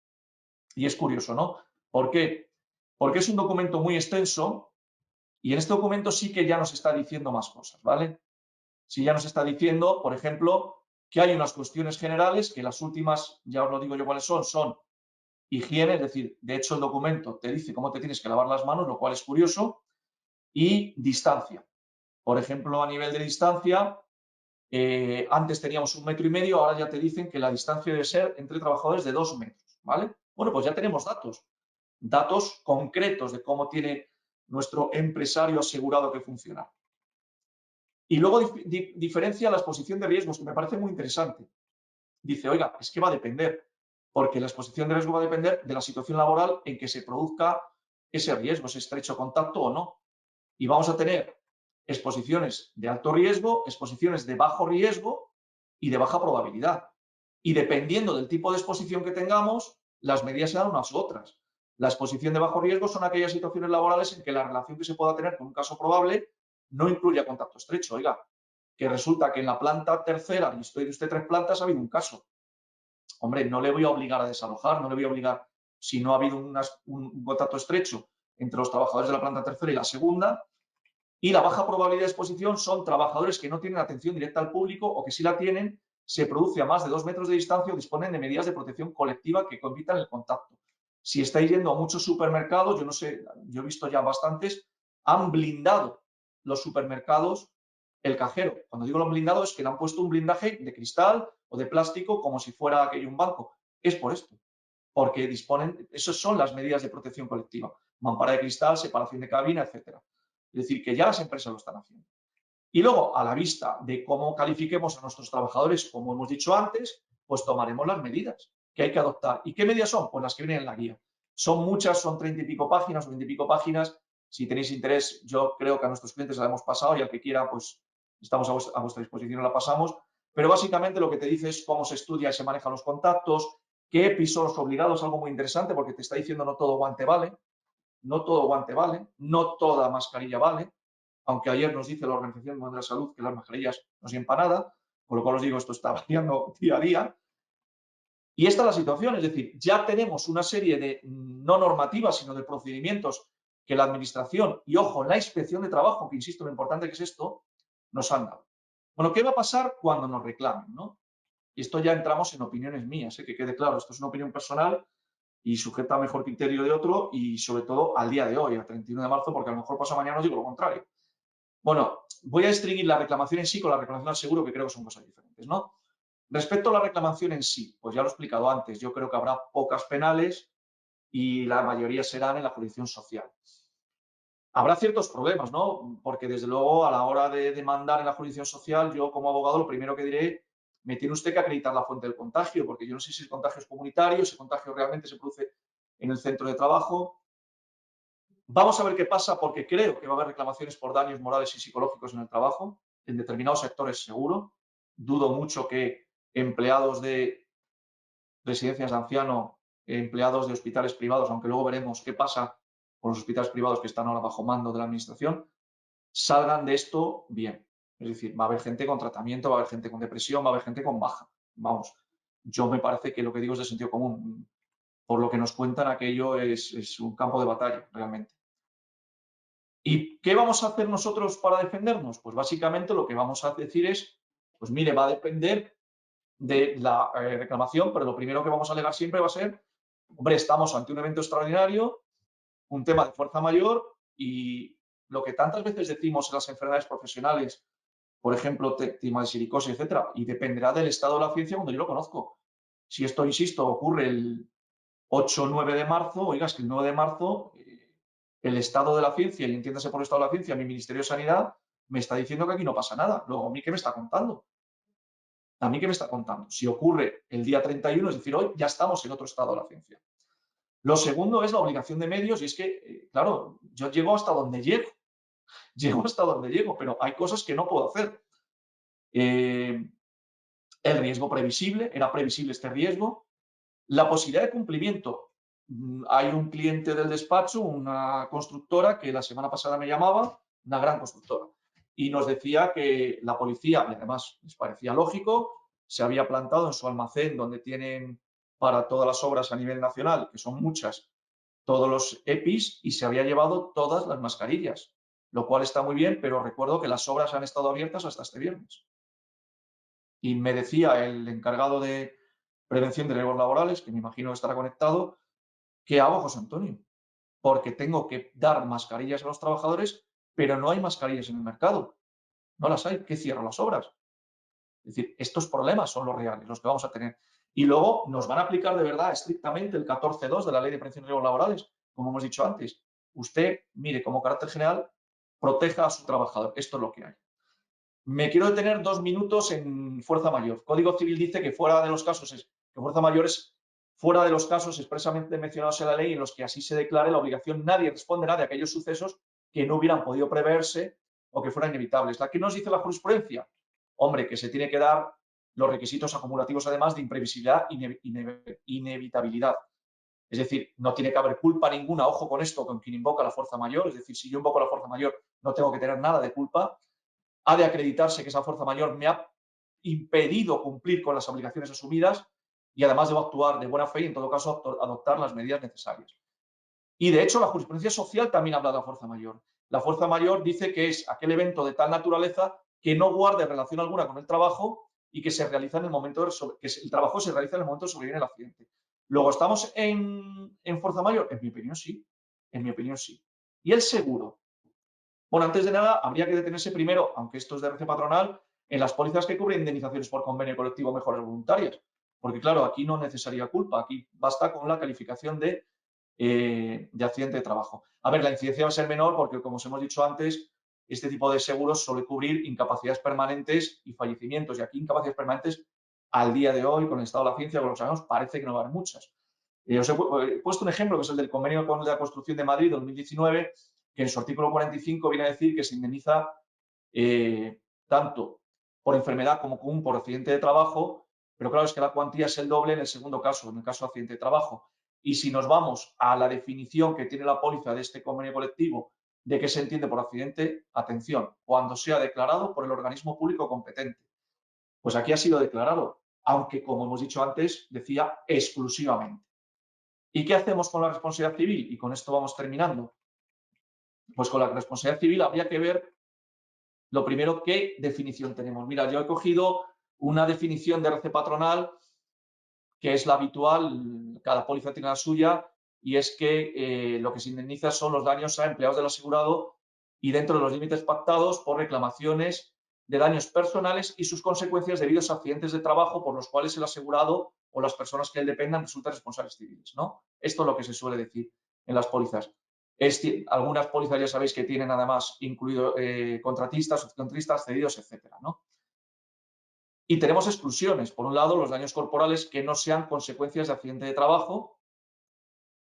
Y es curioso, ¿no? ¿Por qué? Porque es un documento muy extenso y en este documento sí que ya nos está diciendo más cosas, ¿vale? Sí ya nos está diciendo, por ejemplo, que hay unas cuestiones generales, que las últimas, ya os lo digo yo cuáles son higiene, es decir, de hecho el documento te dice cómo te tienes que lavar las manos, lo cual es curioso, y distancia. Por ejemplo, a nivel de distancia, antes teníamos 1,5 metros, ahora ya te dicen que la distancia debe ser entre trabajadores de 2 metros, ¿vale? Bueno, pues ya tenemos datos concretos de cómo tiene nuestro empresario asegurado que funciona. Y luego diferencia la exposición de riesgos, que me parece muy interesante. Dice, oiga, es que va a depender, porque la exposición de riesgo va a depender de la situación laboral en que se produzca ese riesgo, ese estrecho contacto o no. Y vamos a tener exposiciones de alto riesgo, exposiciones de bajo riesgo y de baja probabilidad. Y dependiendo del tipo de exposición que tengamos, las medidas serán unas u otras. La exposición de bajo riesgo son aquellas situaciones laborales en que la relación que se pueda tener con un caso probable no incluya contacto estrecho. Oiga, que resulta que en la planta tercera, y estoy de usted 3 plantas, ha habido un caso. Hombre, no le voy a obligar a desalojar, no le voy a obligar, si no ha habido un contacto estrecho entre los trabajadores de la planta tercera y la segunda. Y la baja probabilidad de exposición son trabajadores que no tienen atención directa al público o que si la tienen, se produce a más de 2 metros de distancia o disponen de medidas de protección colectiva que evitan el contacto. Si estáis yendo a muchos supermercados, yo no sé, yo he visto ya bastantes, han blindado los supermercados el cajero. Cuando digo lo blindado es que le han puesto un blindaje de cristal o de plástico como si fuera aquello un banco. Es por esto, porque disponen, esas son las medidas de protección colectiva. Mampara de cristal, separación de cabina, etcétera. Es decir, que ya las empresas lo están haciendo. Y luego, a la vista de cómo califiquemos a nuestros trabajadores, como hemos dicho antes, pues tomaremos las medidas que hay que adoptar. ¿Y qué medidas son? Pues las que vienen en la guía. Son muchas, son 30 y pico páginas, 20 y pico páginas. Si tenéis interés, yo creo que a nuestros clientes la hemos pasado y al que quiera, pues estamos a vuestra disposición y la pasamos. Pero básicamente lo que te dice es cómo se estudia y se manejan los contactos, qué episodios obligados, algo muy interesante porque te está diciendo no todo guante vale, no todo guante vale, no toda mascarilla vale, aunque ayer nos dice la Organización Mundial de la Salud que las mascarillas no sirven para nada, con lo cual os digo, esto está variando día a día. Y esta es la situación, es decir, ya tenemos una serie de, no normativas, sino de procedimientos que la Administración, y ojo, la Inspección de Trabajo, que insisto, lo importante que es esto, nos han dado. Bueno, ¿qué va a pasar cuando nos reclamen, no? Y esto ya entramos en opiniones mías, que quede claro, esto es una opinión personal y sujeta a mejor criterio de otro y sobre todo al día de hoy, al 31 de marzo, porque a lo mejor pasado mañana os digo lo contrario. Bueno, voy a distinguir la reclamación en sí con la reclamación al seguro, que creo que son cosas diferentes, ¿no? Respecto a la reclamación en sí, pues ya lo he explicado antes, yo creo que habrá pocas penales y la mayoría serán en la jurisdicción social. Habrá ciertos problemas, ¿no? Porque desde luego a la hora de demandar en la jurisdicción social, yo como abogado lo primero que diré, me tiene usted que acreditar la fuente del contagio, porque yo no sé si el contagio es comunitario, si el contagio realmente se produce en el centro de trabajo. Vamos a ver qué pasa, porque creo que va a haber reclamaciones por daños morales y psicológicos en el trabajo, en determinados sectores seguro. Dudo mucho que empleados de residencias de ancianos, empleados de hospitales privados, aunque luego veremos qué pasa con los hospitales privados que están ahora bajo mando de la administración, salgan de esto bien. Es decir, va a haber gente con tratamiento, va a haber gente con depresión, va a haber gente con baja. Vamos, yo me parece que lo que digo es de sentido común. Por lo que nos cuentan, aquello es un campo de batalla, realmente. ¿Y qué vamos a hacer nosotros para defendernos? Pues básicamente lo que vamos a decir es, pues mire, va a depender de la reclamación, pero lo primero que vamos a alegar siempre va a ser, hombre, estamos ante un evento extraordinario, un tema de fuerza mayor y lo que tantas veces decimos en las enfermedades profesionales, por ejemplo, tema de silicosis, etcétera, y dependerá del estado de la ciencia cuando yo lo conozco. Si esto, insisto, ocurre el 8 o 9 de marzo, oiga, es que el 9 de marzo el estado de la ciencia, y entiéndase por estado de la ciencia, mi Ministerio de Sanidad me está diciendo que aquí no pasa nada. Luego, ¿a mí qué me está contando? ¿A mí qué me está contando? Si ocurre el día 31, es decir, hoy ya estamos en otro estado de la ciencia. Lo segundo es la obligación de medios y es que, claro, yo llego hasta donde llego, llego hasta donde llego, pero hay cosas que no puedo hacer. El riesgo previsible, era previsible este riesgo. La posibilidad de cumplimiento. Hay un cliente del despacho, una constructora, que la semana pasada me llamaba, una gran constructora, y nos decía que la policía, y además les parecía lógico, se había plantado en su almacén donde tienen para todas las obras a nivel nacional, que son muchas, todos los EPIs y se había llevado todas las mascarillas, lo cual está muy bien, pero recuerdo que las obras han estado abiertas hasta este viernes. Y me decía el encargado de prevención de riesgos laborales, que me imagino que estará conectado, ¿qué hago, José Antonio? Porque tengo que dar mascarillas a los trabajadores, pero no hay mascarillas en el mercado. No las hay. ¿Qué cierro las obras? Es decir, estos problemas son los reales, los que vamos a tener. Y luego nos van a aplicar de verdad estrictamente el 14.2 de la Ley de Prevención de Riesgos Laborales, como hemos dicho antes. Usted, mire, como carácter general, proteja a su trabajador. Esto es lo que hay. Me quiero detener 2 minutos en fuerza mayor. Código Civil dice que fuera de los casos que fuerza mayor es fuera de los casos expresamente mencionados en la ley en los que así se declare la obligación, nadie responderá de aquellos sucesos que no hubieran podido preverse o que fueran inevitables. ¿La que nos dice la jurisprudencia? Hombre, que se tiene que dar los requisitos acumulativos además de imprevisibilidad e inevitabilidad. Es decir, no tiene que haber culpa ninguna, ojo con esto, con quien invoca la fuerza mayor. Es decir, si yo invoco la fuerza mayor, no tengo que tener nada de culpa. Ha de acreditarse que esa fuerza mayor me ha impedido cumplir con las obligaciones asumidas y además debo actuar de buena fe y en todo caso adoptar las medidas necesarias. Y de hecho la jurisprudencia social también habla de la fuerza mayor. La fuerza mayor dice que es aquel evento de tal naturaleza que no guarde relación alguna con el trabajo y que se realiza en el momento que el trabajo se realiza en el momento de sobreviene el accidente. Luego, ¿estamos en fuerza mayor? En mi opinión, sí. En mi opinión, sí. Y el seguro. Bueno, antes de nada, habría que detenerse primero, aunque esto es de RC patronal, en las pólizas que cubren indemnizaciones por convenio colectivo o mejoras voluntarias. Porque, claro, aquí no necesaria culpa, aquí basta con la calificación de accidente de trabajo. A ver, la incidencia va a ser menor porque, como os hemos dicho antes, este tipo de seguros suele cubrir incapacidades permanentes y fallecimientos. Y aquí incapacidades permanentes, al día de hoy, con el estado de la ciencia, como lo sabemos, parece que no va a haber muchas. Os he puesto un ejemplo, que es el del convenio con la construcción de Madrid 2019, que en su artículo 45 viene a decir que se indemniza tanto por enfermedad como común por accidente de trabajo, pero claro, es que la cuantía es el doble en el segundo caso, en el caso de accidente de trabajo. Y si nos vamos a la definición que tiene la póliza de este convenio colectivo de qué se entiende por accidente, atención, cuando sea declarado por el organismo público competente. Pues aquí ha sido declarado, aunque como hemos dicho antes, decía exclusivamente. ¿Y qué hacemos con la responsabilidad civil? Y con esto vamos terminando. Pues con la responsabilidad civil habría que ver lo primero, ¿qué definición tenemos? Mira, yo he cogido una definición de RC patronal que es la habitual, cada póliza tiene la suya, y es que lo que se indemniza son los daños a empleados del asegurado y dentro de los límites pactados por reclamaciones de daños personales y sus consecuencias debidos a accidentes de trabajo por los cuales el asegurado o las personas que él dependan resultan responsables civiles, ¿no? Esto es lo que se suele decir en las pólizas. Algunas pólizas ya sabéis que tienen además incluido contratistas, subcontratistas, cedidos, etcétera, ¿no? Y tenemos exclusiones. Por un lado, los daños corporales que no sean consecuencias de accidente de trabajo,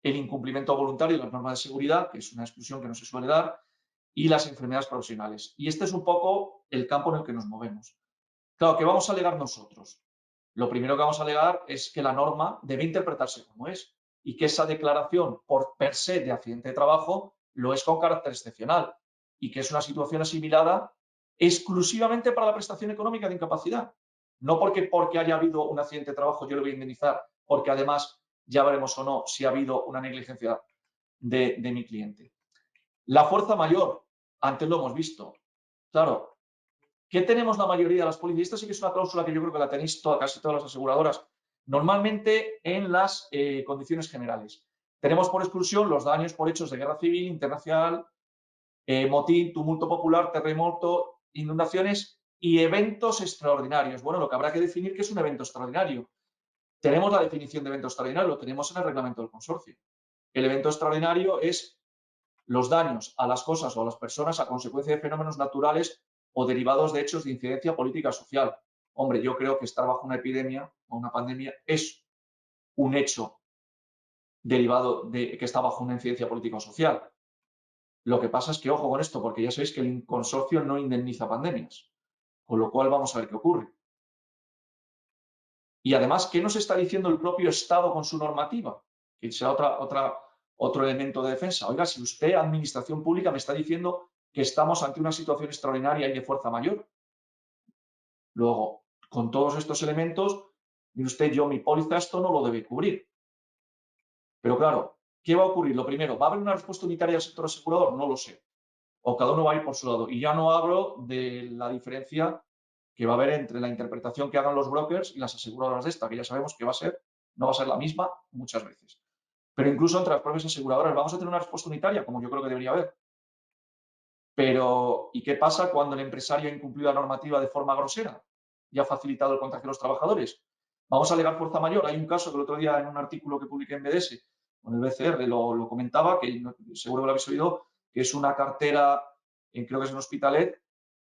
el incumplimiento voluntario de las normas de seguridad, que es una exclusión que no se suele dar, y las enfermedades profesionales. Y este es un poco el campo en el que nos movemos. Claro, ¿qué vamos a alegar nosotros? Lo primero que vamos a alegar es que la norma debe interpretarse como es y que esa declaración por per se de accidente de trabajo lo es con carácter excepcional y que es una situación asimilada exclusivamente para la prestación económica de incapacidad. No porque haya habido un accidente de trabajo yo le voy a indemnizar, porque además ya veremos o no si ha habido una negligencia de mi cliente. La fuerza mayor, antes lo hemos visto. Claro, ¿Qué tenemos la mayoría de las pólizas? Esta sí que es una cláusula que yo creo que la tenéis casi todas las aseguradoras, normalmente en las condiciones generales. Tenemos por exclusión los daños por hechos de guerra civil, internacional, motín, tumulto popular, terremoto, inundaciones y eventos extraordinarios. Bueno, lo que habrá que definir qué es un evento extraordinario. Tenemos la definición de evento extraordinario, lo tenemos en el reglamento del consorcio. El evento extraordinario es los daños a las cosas o a las personas a consecuencia de fenómenos naturales o derivados de hechos de incidencia política o social. Hombre, yo creo que estar bajo una epidemia o una pandemia es un hecho derivado de que está bajo una incidencia política o social. Lo que pasa es que, ojo con esto, porque ya sabéis que el consorcio no indemniza pandemias, con lo cual vamos a ver qué ocurre. Y además, ¿qué nos está diciendo el propio Estado con su normativa? Que será otro elemento de defensa. Oiga, si usted, administración pública, me está diciendo que estamos ante una situación extraordinaria y de fuerza mayor. Luego, con todos estos elementos, mire usted, yo mi póliza esto no lo debe cubrir. Pero claro, ¿qué va a ocurrir? Lo primero, ¿va a haber una respuesta unitaria del sector asegurador? No lo sé. O cada uno va a ir por su lado. Y ya no hablo de la diferencia que va a haber entre la interpretación que hagan los brokers y las aseguradoras de esta, que ya sabemos que no va a ser la misma muchas veces. Pero incluso entre las propias aseguradoras vamos a tener una respuesta unitaria, como yo creo que debería haber. Pero, ¿y qué pasa cuando el empresario ha incumplido la normativa de forma grosera y ha facilitado el contagio de los trabajadores? Vamos a alegar fuerza mayor. Hay un caso que el otro día en un artículo que publiqué en BDS, con el BCR, lo comentaba, que seguro que lo habéis oído, que es una cartera, creo que es en Hospitalet,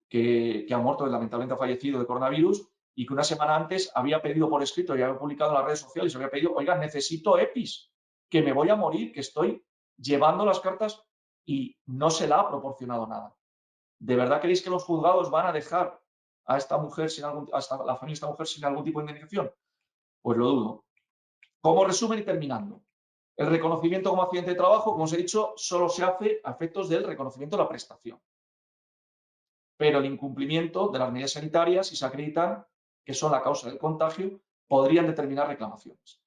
que ha muerto, lamentablemente ha fallecido de coronavirus, y que una semana antes había pedido por escrito y había publicado en las redes sociales, había pedido, oiga, necesito EPIs, que me voy a morir, que estoy llevando las cartas y no se la ha proporcionado nada. ¿De verdad creéis que los juzgados van a dejar a esta mujer hasta la familia de esta mujer sin algún tipo de indemnización? Pues lo dudo. Como resumen y terminando, el reconocimiento como accidente de trabajo, como os he dicho, solo se hace a efectos del reconocimiento de la prestación. Pero el incumplimiento de las medidas sanitarias, si se acreditan que son la causa del contagio, podrían determinar reclamaciones.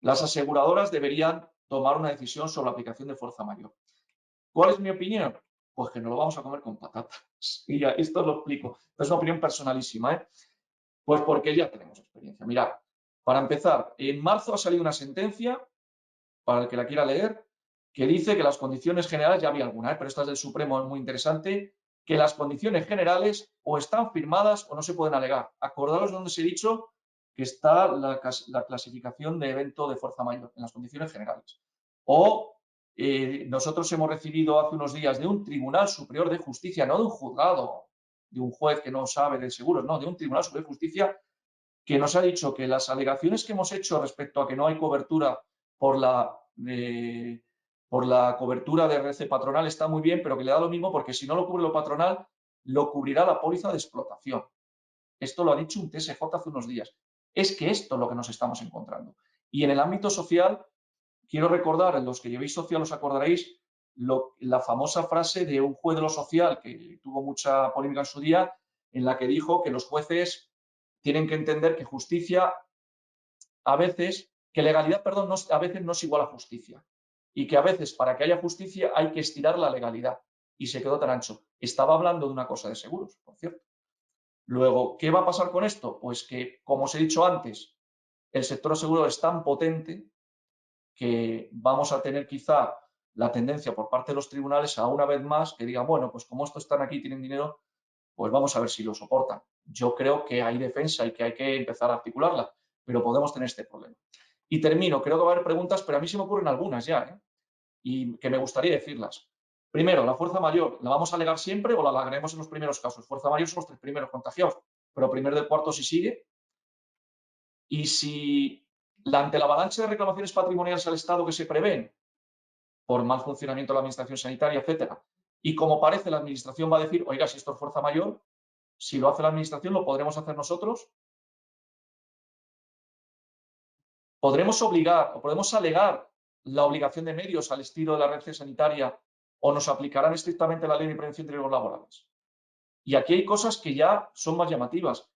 Las aseguradoras deberían tomar una decisión sobre la aplicación de fuerza mayor. ¿Cuál es mi opinión? Pues que no lo vamos a comer con patatas. Y ya, esto os lo explico. Es una opinión personalísima, ¿eh? Pues porque ya tenemos experiencia. Mirad, para empezar, en marzo ha salido una sentencia, para el que la quiera leer, que dice que las condiciones generales, ya había alguna, pero esta es del Supremo, es muy interesante, que las condiciones generales o están firmadas o no se pueden alegar. Acordaros de donde se ha dicho que está la clasificación de evento de fuerza mayor en las condiciones generales. O nosotros hemos recibido hace unos días de un Tribunal Superior de Justicia, no de un juzgado, de un juez que no sabe de seguros, no, de un Tribunal Superior de Justicia que nos ha dicho que las alegaciones que hemos hecho respecto a que no hay cobertura por la cobertura de RC patronal está muy bien, pero que le da lo mismo porque si no lo cubre lo patronal, lo cubrirá la póliza de explotación. Esto lo ha dicho un TSJ hace unos días. Es que esto es lo que nos estamos encontrando. Y en el ámbito social, quiero recordar, los que llevéis social os acordaréis, la famosa frase de un juez de lo social que tuvo mucha polémica en su día, en la que dijo que los jueces tienen que entender que justicia a veces, que legalidad, perdón, no, a veces no es igual a justicia. Y que a veces para que haya justicia hay que estirar la legalidad. Y se quedó tan ancho. Estaba hablando de una cosa de seguros, por cierto. Luego, ¿qué va a pasar con esto? Pues que, como os he dicho antes, el sector seguro es tan potente que vamos a tener quizá la tendencia por parte de los tribunales a una vez más que digan, bueno, pues como estos están aquí, tienen dinero, pues vamos a ver si lo soportan. Yo creo que hay defensa y que hay que empezar a articularla, pero podemos tener este problema. Y termino, creo que va a haber preguntas, pero a mí se me ocurren algunas ya, ¿eh? Y que me gustaría decirlas. Primero, la fuerza mayor, ¿la vamos a alegar siempre o la alegaremos en los primeros casos? Fuerza mayor son los 3 primeros contagiados, pero primero del cuarto si sigue. Y si ante la avalancha de reclamaciones patrimoniales al Estado que se prevén por mal funcionamiento de la administración sanitaria, etcétera, y como parece la administración va a decir, oiga, si esto es fuerza mayor, si lo hace la administración, ¿lo podremos hacer nosotros? ¿Podremos obligar o podemos alegar la obligación de medios al estilo de la red sanitaria o nos aplicarán estrictamente la ley de prevención de riesgos laborales? Y aquí hay cosas que ya son más llamativas.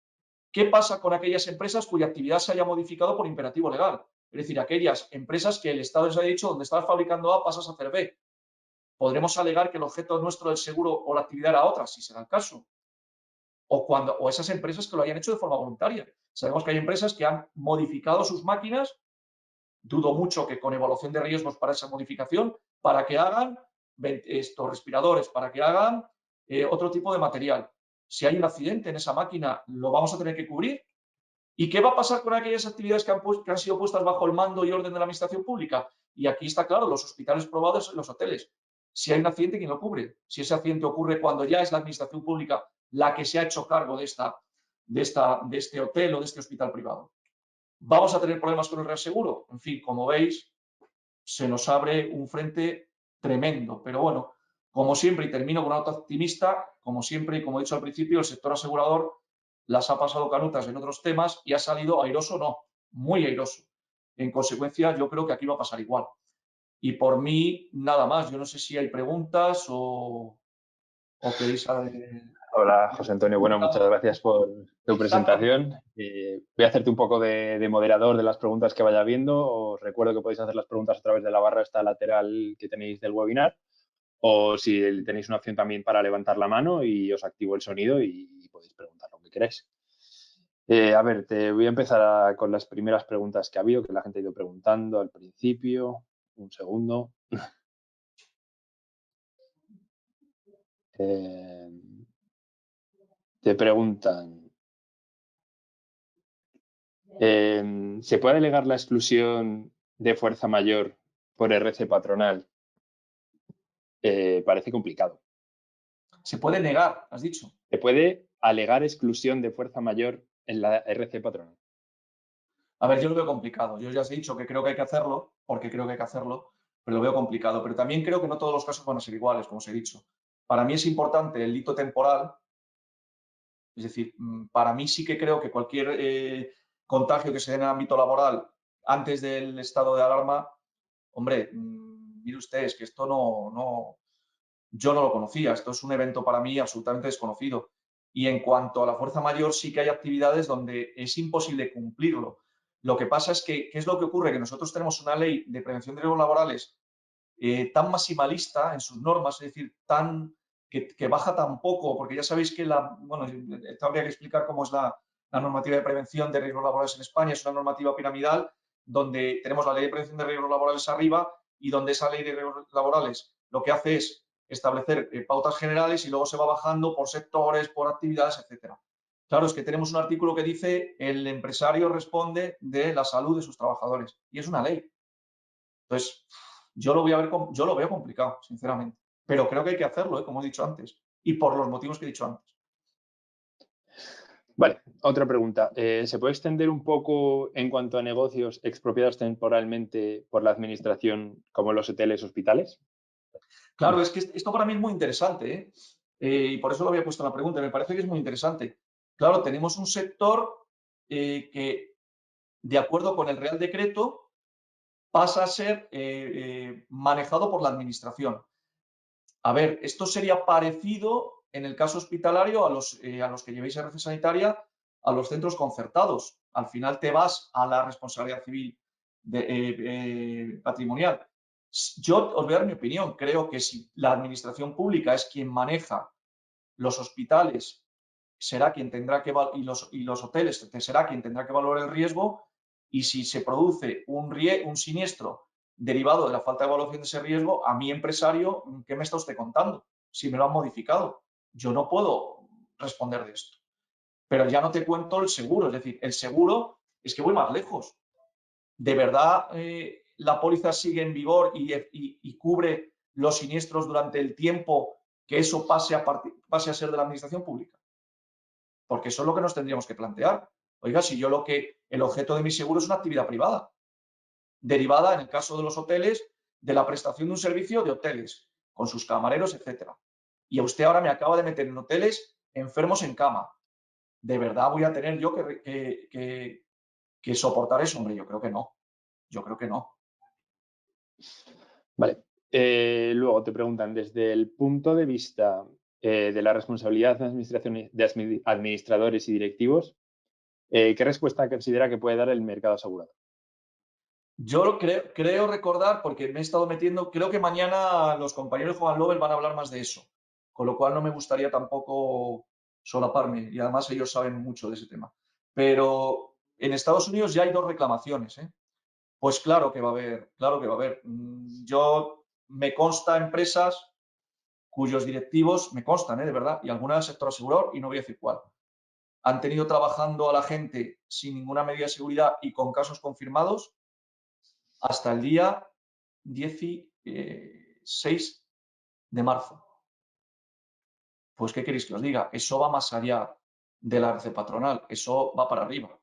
¿Qué pasa con aquellas empresas cuya actividad se haya modificado por imperativo legal? Es decir, aquellas empresas que el Estado les ha dicho, donde estabas fabricando A, pasas a hacer B. ¿Podremos alegar que el objeto nuestro del seguro o la actividad era otra, si será el caso? o esas empresas que lo hayan hecho de forma voluntaria. Sabemos que hay empresas que han modificado sus máquinas, dudo mucho que con evaluación de riesgos para esa modificación, para que hagan estos respiradores, para que hagan otro tipo de material. Si hay un accidente en esa máquina, lo vamos a tener que cubrir. ¿Y qué va a pasar con aquellas actividades que han sido puestas bajo el mando y orden de la administración pública? Y aquí está claro, los hospitales probados y los hoteles. Si hay un accidente, ¿quién lo cubre? Si ese accidente ocurre cuando ya es la administración pública la que se ha hecho cargo de este hotel o de este hospital privado. ¿Vamos a tener problemas con el reaseguro? En fin, como veis, se nos abre un frente tremendo. Pero bueno, como siempre, y termino con una nota optimista, como siempre y como he dicho al principio, el sector asegurador las ha pasado canutas en otros temas y ha salido airoso, no, muy airoso. En consecuencia, yo creo que aquí va a pasar igual. Y por mí, nada más. Yo no sé si hay preguntas o queréis... Hola, José Antonio. Bueno, muchas gracias por tu presentación. Voy a hacerte un poco de moderador de las preguntas que vaya viendo. Os recuerdo que podéis hacer las preguntas a través de la barra esta lateral que tenéis del webinar, o si tenéis una opción también para levantar la mano y os activo el sonido y podéis preguntar lo que queráis. A ver, te voy a empezar con las primeras preguntas que ha habido, que la gente ha ido preguntando al principio. Un segundo. Te preguntan, ¿se puede delegar la exclusión de fuerza mayor por RC patronal? Parece complicado. Se puede negar, has dicho. ¿Se puede alegar exclusión de fuerza mayor en la RC patronal? A ver, yo lo veo complicado. Yo ya os he dicho que creo que hay que hacerlo, porque creo que hay que hacerlo, pero lo veo complicado. Pero también creo que no todos los casos van a ser iguales, como os he dicho. Para mí es importante el hito temporal, es decir, para mí sí que creo que cualquier contagio que se dé en el ámbito laboral antes del estado de alarma, hombre, mire usted, es que esto yo no lo conocía, esto es un evento para mí absolutamente desconocido. Y en cuanto a la fuerza mayor, sí que hay actividades donde es imposible cumplirlo. Lo que pasa es que, ¿qué es lo que ocurre? Que nosotros tenemos una ley de prevención de riesgos laborales tan maximalista en sus normas, es decir, que baja tan poco, porque ya sabéis que bueno, esto habría que explicar cómo es la normativa de prevención de riesgos laborales en España, es una normativa piramidal donde tenemos la ley de prevención de riesgos laborales arriba y donde esa ley de riesgos laborales lo que hace es establecer pautas generales y luego se va bajando por sectores, por actividades, etcétera. Claro, es que tenemos un artículo que dice el empresario responde de la salud de sus trabajadores y es una ley. Entonces, yo lo veo complicado, sinceramente. Pero creo que hay que hacerlo, como he dicho antes. Y por los motivos que he dicho antes. Vale, otra pregunta. ¿Se puede extender un poco en cuanto a negocios expropiados temporalmente por la administración, como los hoteles, hospitales? Claro, es que esto para mí es muy interesante, ¿eh? Y por eso lo había puesto en la pregunta. Me parece que es muy interesante. Claro, tenemos un sector que, de acuerdo con el Real Decreto, pasa a ser manejado por la administración. A ver, esto sería parecido en el caso hospitalario a los que llevéis RC sanitaria, a los centros concertados. Al final te vas a la responsabilidad civil patrimonial. Yo os voy a dar mi opinión. Creo que si la administración pública es quien maneja los hospitales, será quien tendrá que y los hoteles será quien tendrá que valorar el riesgo. Y si se produce un siniestro derivado de la falta de evaluación de ese riesgo, a mi empresario, ¿qué me está usted contando? Si me lo han modificado, yo no puedo responder de esto. Pero ya no te cuento el seguro, es decir, el seguro es que voy más lejos. ¿De verdad la póliza sigue en vigor y cubre los siniestros durante el tiempo que eso pase a ser de la administración pública? Porque eso es lo que nos tendríamos que plantear. Oiga, si yo el objeto de mi seguro es una actividad privada, derivada, en el caso de los hoteles, de la prestación de un servicio de hoteles, con sus camareros, etcétera. Y a usted ahora me acaba de meter en hoteles enfermos en cama. ¿De verdad voy a tener yo que soportar eso? Hombre, yo creo que no. Yo creo que no. Vale. Luego te preguntan, desde el punto de vista de la responsabilidad de administradores y directivos, ¿qué respuesta considera que puede dar el mercado asegurado? Yo creo recordar, porque me he estado metiendo, creo que mañana los compañeros de Juan Lovel van a hablar más de eso, con lo cual no me gustaría tampoco solaparme y además ellos saben mucho de ese tema. Pero en Estados Unidos ya hay 2 reclamaciones, ¿eh? Pues claro que va a haber, claro que va a haber. Yo me consta empresas cuyos directivos, me constan, de verdad, y algunas del sector asegurador, y no voy a decir cuál, han tenido trabajando a la gente sin ninguna medida de seguridad y con casos confirmados hasta el día 16 de marzo. Pues, ¿qué queréis que os diga? Eso va más allá de la RC patronal, eso va para arriba,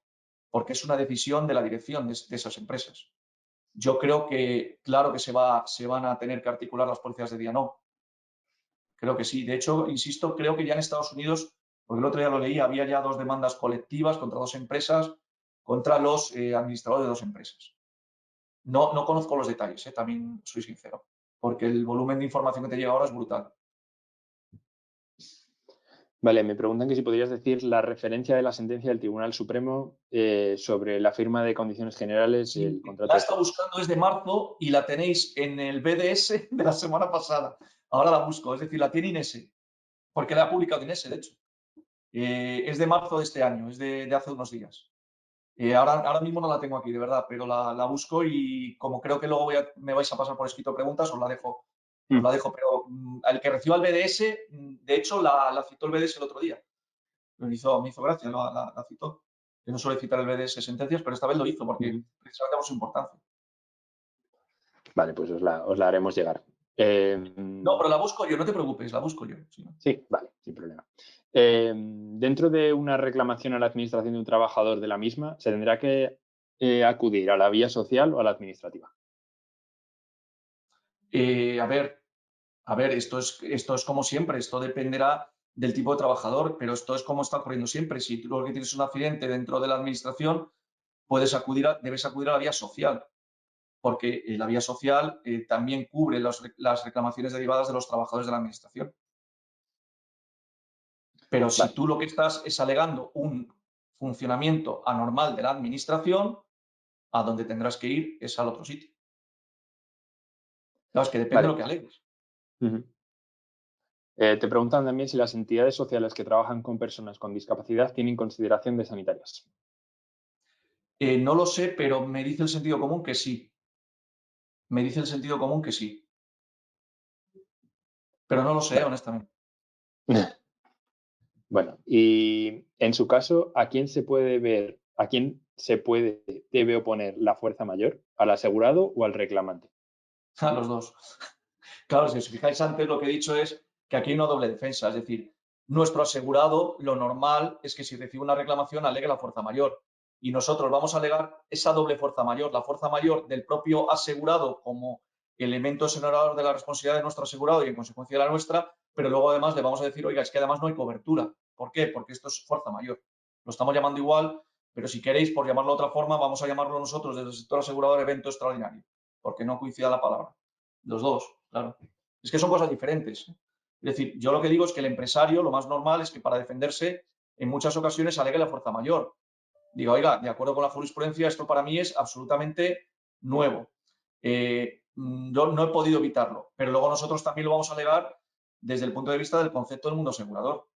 porque es una decisión de la dirección de esas empresas. Yo creo que, claro que se van a tener que articular las policías de día, no. Creo que sí. De hecho, insisto, creo que ya en Estados Unidos, porque el otro día lo leí, había ya 2 demandas colectivas contra 2 empresas, contra los administradores de 2 empresas. No conozco los detalles, también soy sincero, porque el volumen de información que te llega ahora es brutal. Vale, me preguntan que si podrías decir la referencia de la sentencia del Tribunal Supremo sobre la firma de condiciones generales y el contrato. La está buscando desde marzo y la tenéis en el BDS de la semana pasada. Ahora la busco, es decir, la tiene Inés, porque la ha publicado Inés, de hecho. Es de marzo de este año, es de hace unos días. Ahora mismo no la tengo aquí, de verdad, pero la busco y como creo que luego me vais a pasar por escrito preguntas, os la dejo. Pero al que reciba el BDS, de hecho, la citó el BDS el otro día. Me hizo gracia, la citó. Yo no suele citar el BDS sentencias, pero esta vez lo hizo porque precisamente por su importancia. Vale, pues os la haremos llegar. No, pero la busco yo, no te preocupes, la busco yo. Sí, vale, sin problema. Dentro de una reclamación a la administración de un trabajador de la misma, ¿se tendrá que acudir a la vía social o a la administrativa? A ver, esto es como siempre, esto dependerá del tipo de trabajador, pero esto es como está ocurriendo siempre. Si tú lo que tienes un accidente dentro de la administración, debes acudir a la vía social, porque la vía social también cubre las reclamaciones derivadas de los trabajadores de la administración. Pero si Vale. tú lo que estás es alegando un funcionamiento anormal de la administración, a donde tendrás que ir es al otro sitio. Claro, es que depende de lo que alegues. Te preguntan también si las entidades sociales que trabajan con personas con discapacidad tienen consideración de sanitarias. No lo sé, pero me dice el sentido común que sí. Me dice el sentido común que sí. Pero no lo sé, honestamente. Bueno, y en su caso, ¿a quién debe oponer la fuerza mayor? ¿Al asegurado o al reclamante? A los dos. Claro, si os fijáis antes, lo que he dicho es que aquí hay una doble defensa. Es decir, nuestro asegurado, lo normal es que si recibe una reclamación, alegue la fuerza mayor. Y nosotros vamos a alegar esa doble fuerza mayor, la fuerza mayor del propio asegurado como elemento exonerador de la responsabilidad de nuestro asegurado y en consecuencia de la nuestra, pero luego además le vamos a decir, oiga, es que además no hay cobertura. ¿Por qué? Porque esto es fuerza mayor. Lo estamos llamando igual, pero si queréis, por llamarlo de otra forma, vamos a llamarlo nosotros desde el sector asegurador evento extraordinario, porque no coincida la palabra. Los dos, claro. Es que son cosas diferentes. Es decir, yo lo que digo es que el empresario, lo más normal es que para defenderse, en muchas ocasiones alegue la fuerza mayor. Diga, oiga, de acuerdo con la jurisprudencia, esto para mí es absolutamente nuevo. Yo no he podido evitarlo, pero luego nosotros también lo vamos a alegar desde el punto de vista del concepto del mundo asegurador.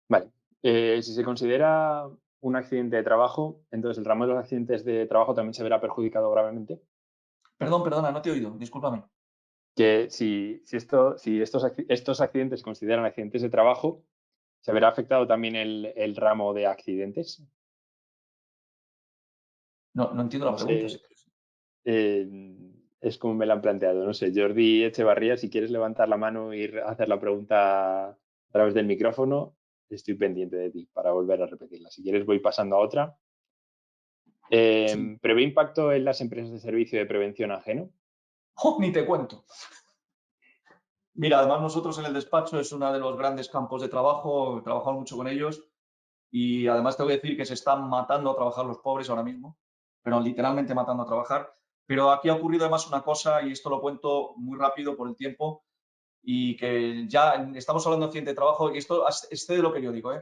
Vale. Si se considera un accidente de trabajo, entonces el ramo de los accidentes de trabajo también se verá perjudicado gravemente. Perdona, no te he oído, discúlpame. Que si estos accidentes se consideran accidentes de trabajo, ¿se verá afectado también el ramo de accidentes? No entiendo la pregunta. Es como me la han planteado. No sé, Jordi Echevarría, si quieres levantar la mano y hacer la pregunta a través del micrófono, estoy pendiente de ti para volver a repetirla. Si quieres, voy pasando a otra. Sí. ¿Prevé impacto en las empresas de servicio de prevención ajeno? ¡Oh, ni te cuento! Mira, además nosotros en el despacho es uno de los grandes campos de trabajo, trabajamos mucho con ellos y además tengo que decir que se están matando a trabajar los pobres ahora mismo, pero literalmente matando a trabajar. Pero aquí ha ocurrido además una cosa, y esto lo cuento muy rápido por el tiempo, y que ya estamos hablando de accidente de trabajo, y esto es de lo que yo digo.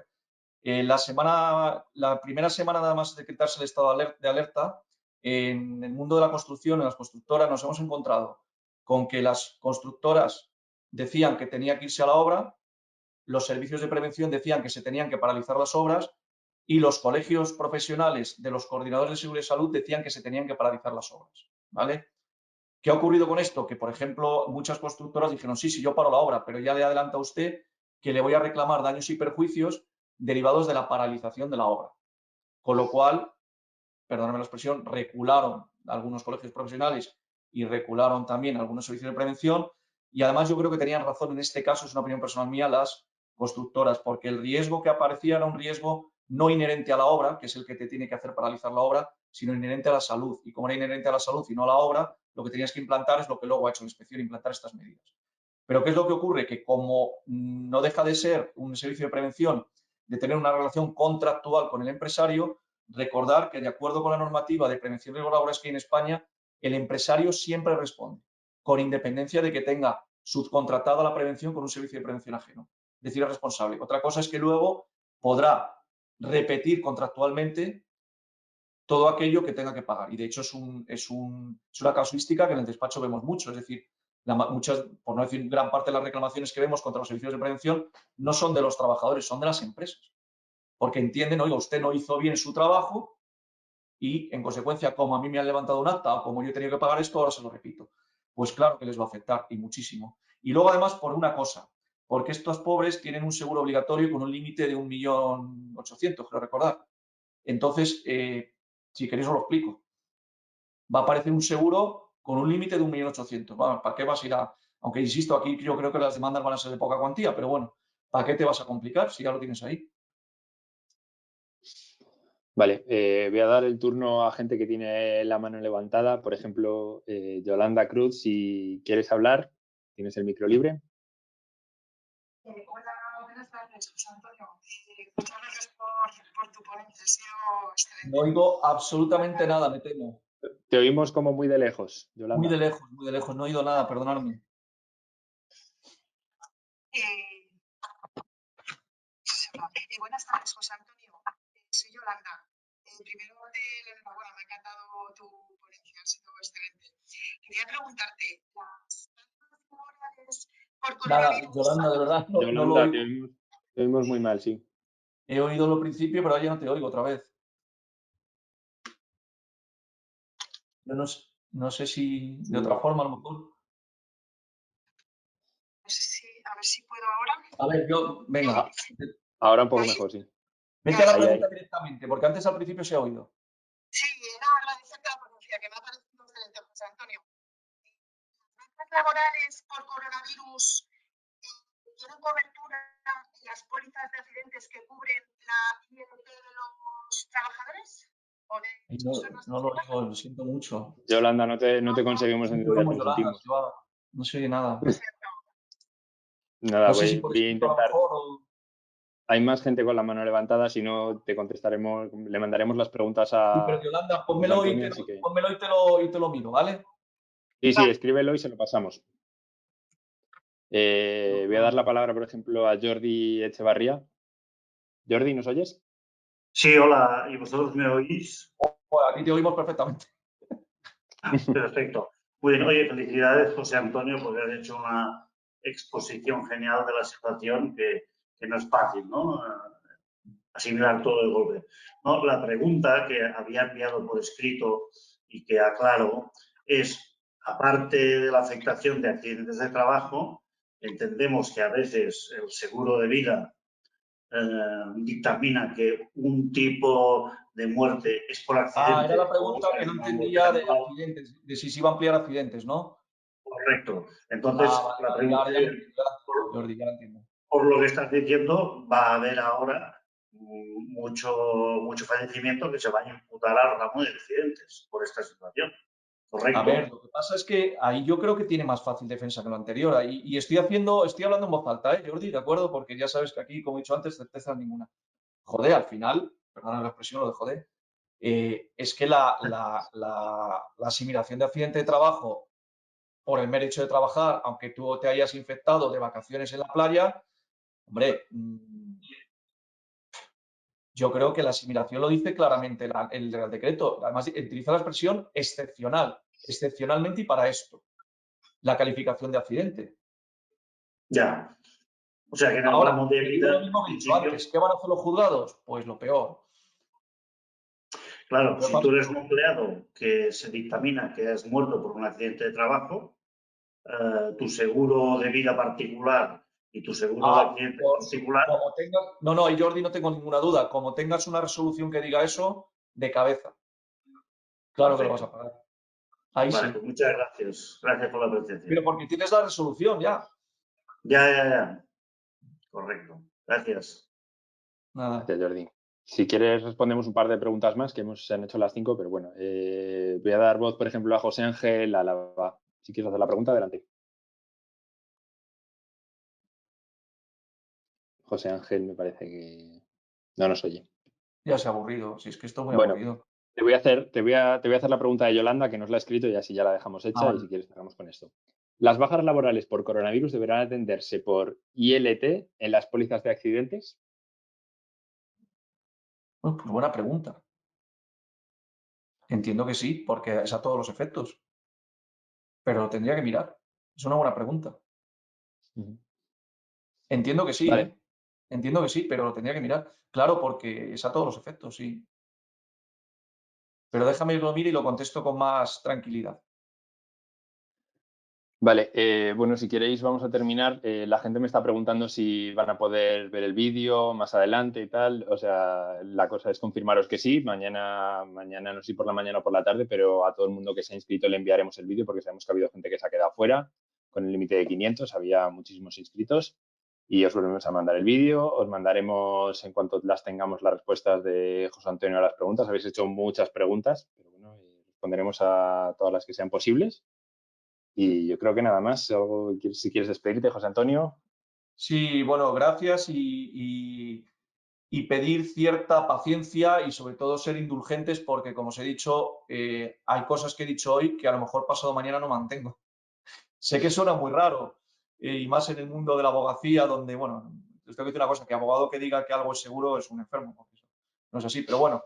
La primera semana nada más de decretarse el estado de alerta, en el mundo de la construcción, en las constructoras, nos hemos encontrado con que las constructoras decían que tenía que irse a la obra los servicios de prevención decían que se tenían que paralizar las obras y los colegios profesionales de los coordinadores de seguridad y salud decían que se tenían que paralizar las obras, ¿vale? ¿Qué ha ocurrido con esto? Que, por ejemplo, muchas constructoras dijeron, sí, yo paro la obra, pero ya le adelanta a usted que le voy a reclamar daños y perjuicios derivados de la paralización de la obra. Con lo cual, perdóname la expresión, recularon algunos colegios profesionales y recularon también algunos servicios de prevención. Y además yo creo que tenían razón en este caso, es una opinión personal mía, las constructoras, porque el riesgo que aparecía era un riesgo no inherente a la obra, que es el que te tiene que hacer paralizar la obra, sino inherente a la salud. Y como era inherente a la salud y no a la obra, lo que tenías que implantar es lo que luego ha hecho la inspección, implantar estas medidas. Pero ¿qué es lo que ocurre? Que como no deja de ser un servicio de prevención, de tener una relación contractual con el empresario, recordar que de acuerdo con la normativa de prevención de riesgos laborales que hay en España, el empresario siempre responde, con independencia de que tenga subcontratada la prevención con un servicio de prevención ajeno. Es decir, es responsable. Otra cosa es que luego podrá repetir contractualmente todo aquello que tenga que pagar. Y de hecho es una casuística que en el despacho vemos mucho. Es decir, muchas, por no decir gran parte de las reclamaciones que vemos contra los servicios de prevención no son de los trabajadores, son de las empresas. Porque entienden, oiga, usted no hizo bien su trabajo y, en consecuencia, como a mí me han levantado un acta o como yo he tenido que pagar esto, ahora se lo repito. Pues claro que les va a afectar y muchísimo. Y luego, además, por una cosa, porque estos pobres tienen un seguro obligatorio con un límite de 1.800.000, creo recordar. Entonces, si queréis os lo explico. Va a aparecer un seguro con un límite de 1.800.000. Bueno, ¿para qué vas a ir a...? Aunque insisto, aquí yo creo que las demandas van a ser de poca cuantía, pero bueno, ¿para qué te vas a complicar si ya lo tienes ahí? Vale, voy a dar el turno a gente que tiene la mano levantada. Por ejemplo, Yolanda Cruz, si quieres hablar, tienes el micro libre. Hola, buenas tardes, José Antonio. Muchas gracias por tu ponencia, ha sido excelente. No oigo absolutamente nada, me temo. Te oímos como muy de lejos, Yolanda. Muy de lejos, no he oído nada, perdonadme. Buenas tardes, José Antonio. Soy Yolanda. Primero, enhorabuena, me ha encantado tu ponencia, ha sido excelente. Quería preguntarte, ¿las cancelaciones por coronavirus? Nada, Yolanda, de verdad, no lo Yolanda, oigo. te oímos muy mal, sí. He oído lo principio, pero ahora ya no te oigo otra vez. Yo no sé si de otra forma, a lo mejor. No sé si, a ver si puedo ahora. A ver, venga. Ahora un poco mejor, sí. Vete a la Ahí, pregunta directamente, porque antes al principio se ha oído. Sí, era agradecerte la ponencia, que me ha parecido excelente, José Antonio. Las bajas laborales por coronavirus tienen cobertura en las pólizas de accidentes que cubren la ILP de los trabajadores. No lo oigo, lo siento mucho. Yolanda, no te conseguimos entender, lo sentimos. No se oye nada. Nada, No sé si por voy a escrito a lo intentar. mejor o... Hay más gente con la mano levantada, si no te contestaremos, le mandaremos las preguntas a... Sí, pero Yolanda, José pónmelo Antonio, y te lo miro, ¿vale? Sí, escríbelo y se lo pasamos. Voy a dar la palabra, por ejemplo, a Jordi Echevarría. Jordi, ¿nos oyes? Sí, hola, ¿y vosotros me oís? Bueno, aquí te oímos perfectamente. Perfecto. Muy bien, oye, felicidades, José Antonio, porque has hecho una exposición genial de la situación que no es fácil, ¿no? Asimilar todo de golpe. ¿No? La pregunta que había enviado por escrito y que aclaro es, aparte de la afectación de accidentes de trabajo, entendemos que a veces el seguro de vida dictamina que un tipo de muerte es por accidente. Era la pregunta que no entendía de accidentes, de si se iba a ampliar accidentes, ¿no? Correcto. Entonces, la pregunta es, Jordi, ya la entiendo. Por lo que estás diciendo, va a haber ahora mucho fallecimiento que se va a imputar al ramo de accidentes por esta situación. ¿Correcto? A ver, lo que pasa es que ahí yo creo que tiene más fácil defensa que lo anterior. Y estoy hablando en voz alta, Jordi, ¿de acuerdo? Porque ya sabes que aquí, como he dicho antes, certeza ninguna. Joder, al final, perdona la expresión, lo de joder, es que la asimilación de accidente de trabajo por el mero hecho de trabajar, aunque tú te hayas infectado de vacaciones en la playa, hombre, yo creo que la asimilación lo dice claramente el Real Decreto. Además, utiliza la expresión excepcional, excepcionalmente y para esto, la calificación de accidente. Ya. O sea, que en el Ahora, tramo de vida, lo mismo que he dicho antes, ¿qué van a hacer los juzgados? Pues lo peor. claro, si tú eres un empleado que se dictamina que has muerto por un accidente de trabajo, tu seguro de vida particular y tu seguro de accidente particular. Como tengas, no, y Jordi, no tengo ninguna duda. Como tengas una resolución que diga eso, de cabeza. Claro que lo vas a pagar. Ahí Vale, sí. pues muchas gracias. Gracias por la presencia. Pero porque tienes la resolución ya. Ya. Correcto. Gracias. Nada. Gracias, Jordi. Si quieres, respondemos un par de preguntas más, que se han hecho las 5, pero bueno. Voy a dar voz, por ejemplo, a José Ángel Álava. Si quieres hacer la pregunta, adelante. José Ángel, me parece que no nos oye. Ya se ha aburrido. Si es que estoy muy Bueno, aburrido. te voy a hacer la pregunta de Yolanda, que nos la ha escrito, y así ya la dejamos hecha, Vale. y si quieres cerramos con esto. ¿Las bajas laborales por coronavirus deberán atenderse por ILT en las pólizas de accidentes? Pues buena pregunta. Entiendo que sí, porque es a todos los efectos. Pero lo tendría que mirar. Es una buena pregunta. Entiendo que sí, Vale. ¿eh? Entiendo que sí, pero lo tendría que mirar. Claro, porque es a todos los efectos, sí. Pero déjame que lo mire y lo contesto con más tranquilidad. Vale, bueno, si queréis vamos a terminar. La gente me está preguntando si van a poder ver el vídeo más adelante y tal. O sea, la cosa es confirmaros que sí. Mañana no sé si por la mañana o por la tarde, pero a todo el mundo que se ha inscrito le enviaremos el vídeo porque sabemos que ha habido gente que se ha quedado fuera con el límite de 500. Había muchísimos inscritos y os volvemos a mandar el vídeo. Os mandaremos en cuanto las tengamos las respuestas de José Antonio a las preguntas. Habéis hecho muchas preguntas, pero bueno, responderemos a todas las que sean posibles. Y yo creo que nada más. Si quieres despedirte, José Antonio. Sí, bueno, gracias y pedir cierta paciencia y sobre todo ser indulgentes porque, como os he dicho, hay cosas que he dicho hoy que a lo mejor pasado mañana no mantengo. Sé que suena muy raro y más en el mundo de la abogacía donde, bueno, os tengo que decir una cosa, que abogado que diga que algo es seguro es un enfermo. No es así, pero bueno,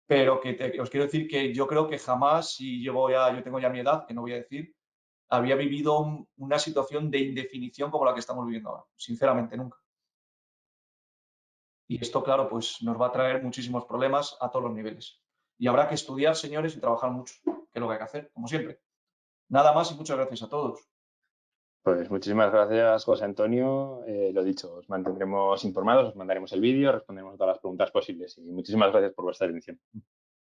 pero que os quiero decir que yo creo que jamás, y yo tengo ya mi edad, que no voy a decir, había vivido una situación de indefinición como la que estamos viviendo ahora. Sinceramente, nunca. Y esto, claro, pues nos va a traer muchísimos problemas a todos los niveles. Y habrá que estudiar, señores, y trabajar mucho, que es lo que hay que hacer, como siempre. Nada más y muchas gracias a todos. Pues muchísimas gracias, José Antonio. Lo dicho, os mantendremos informados, os mandaremos el vídeo, responderemos a todas las preguntas posibles y muchísimas gracias por vuestra atención.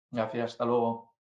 Gracias, hasta luego.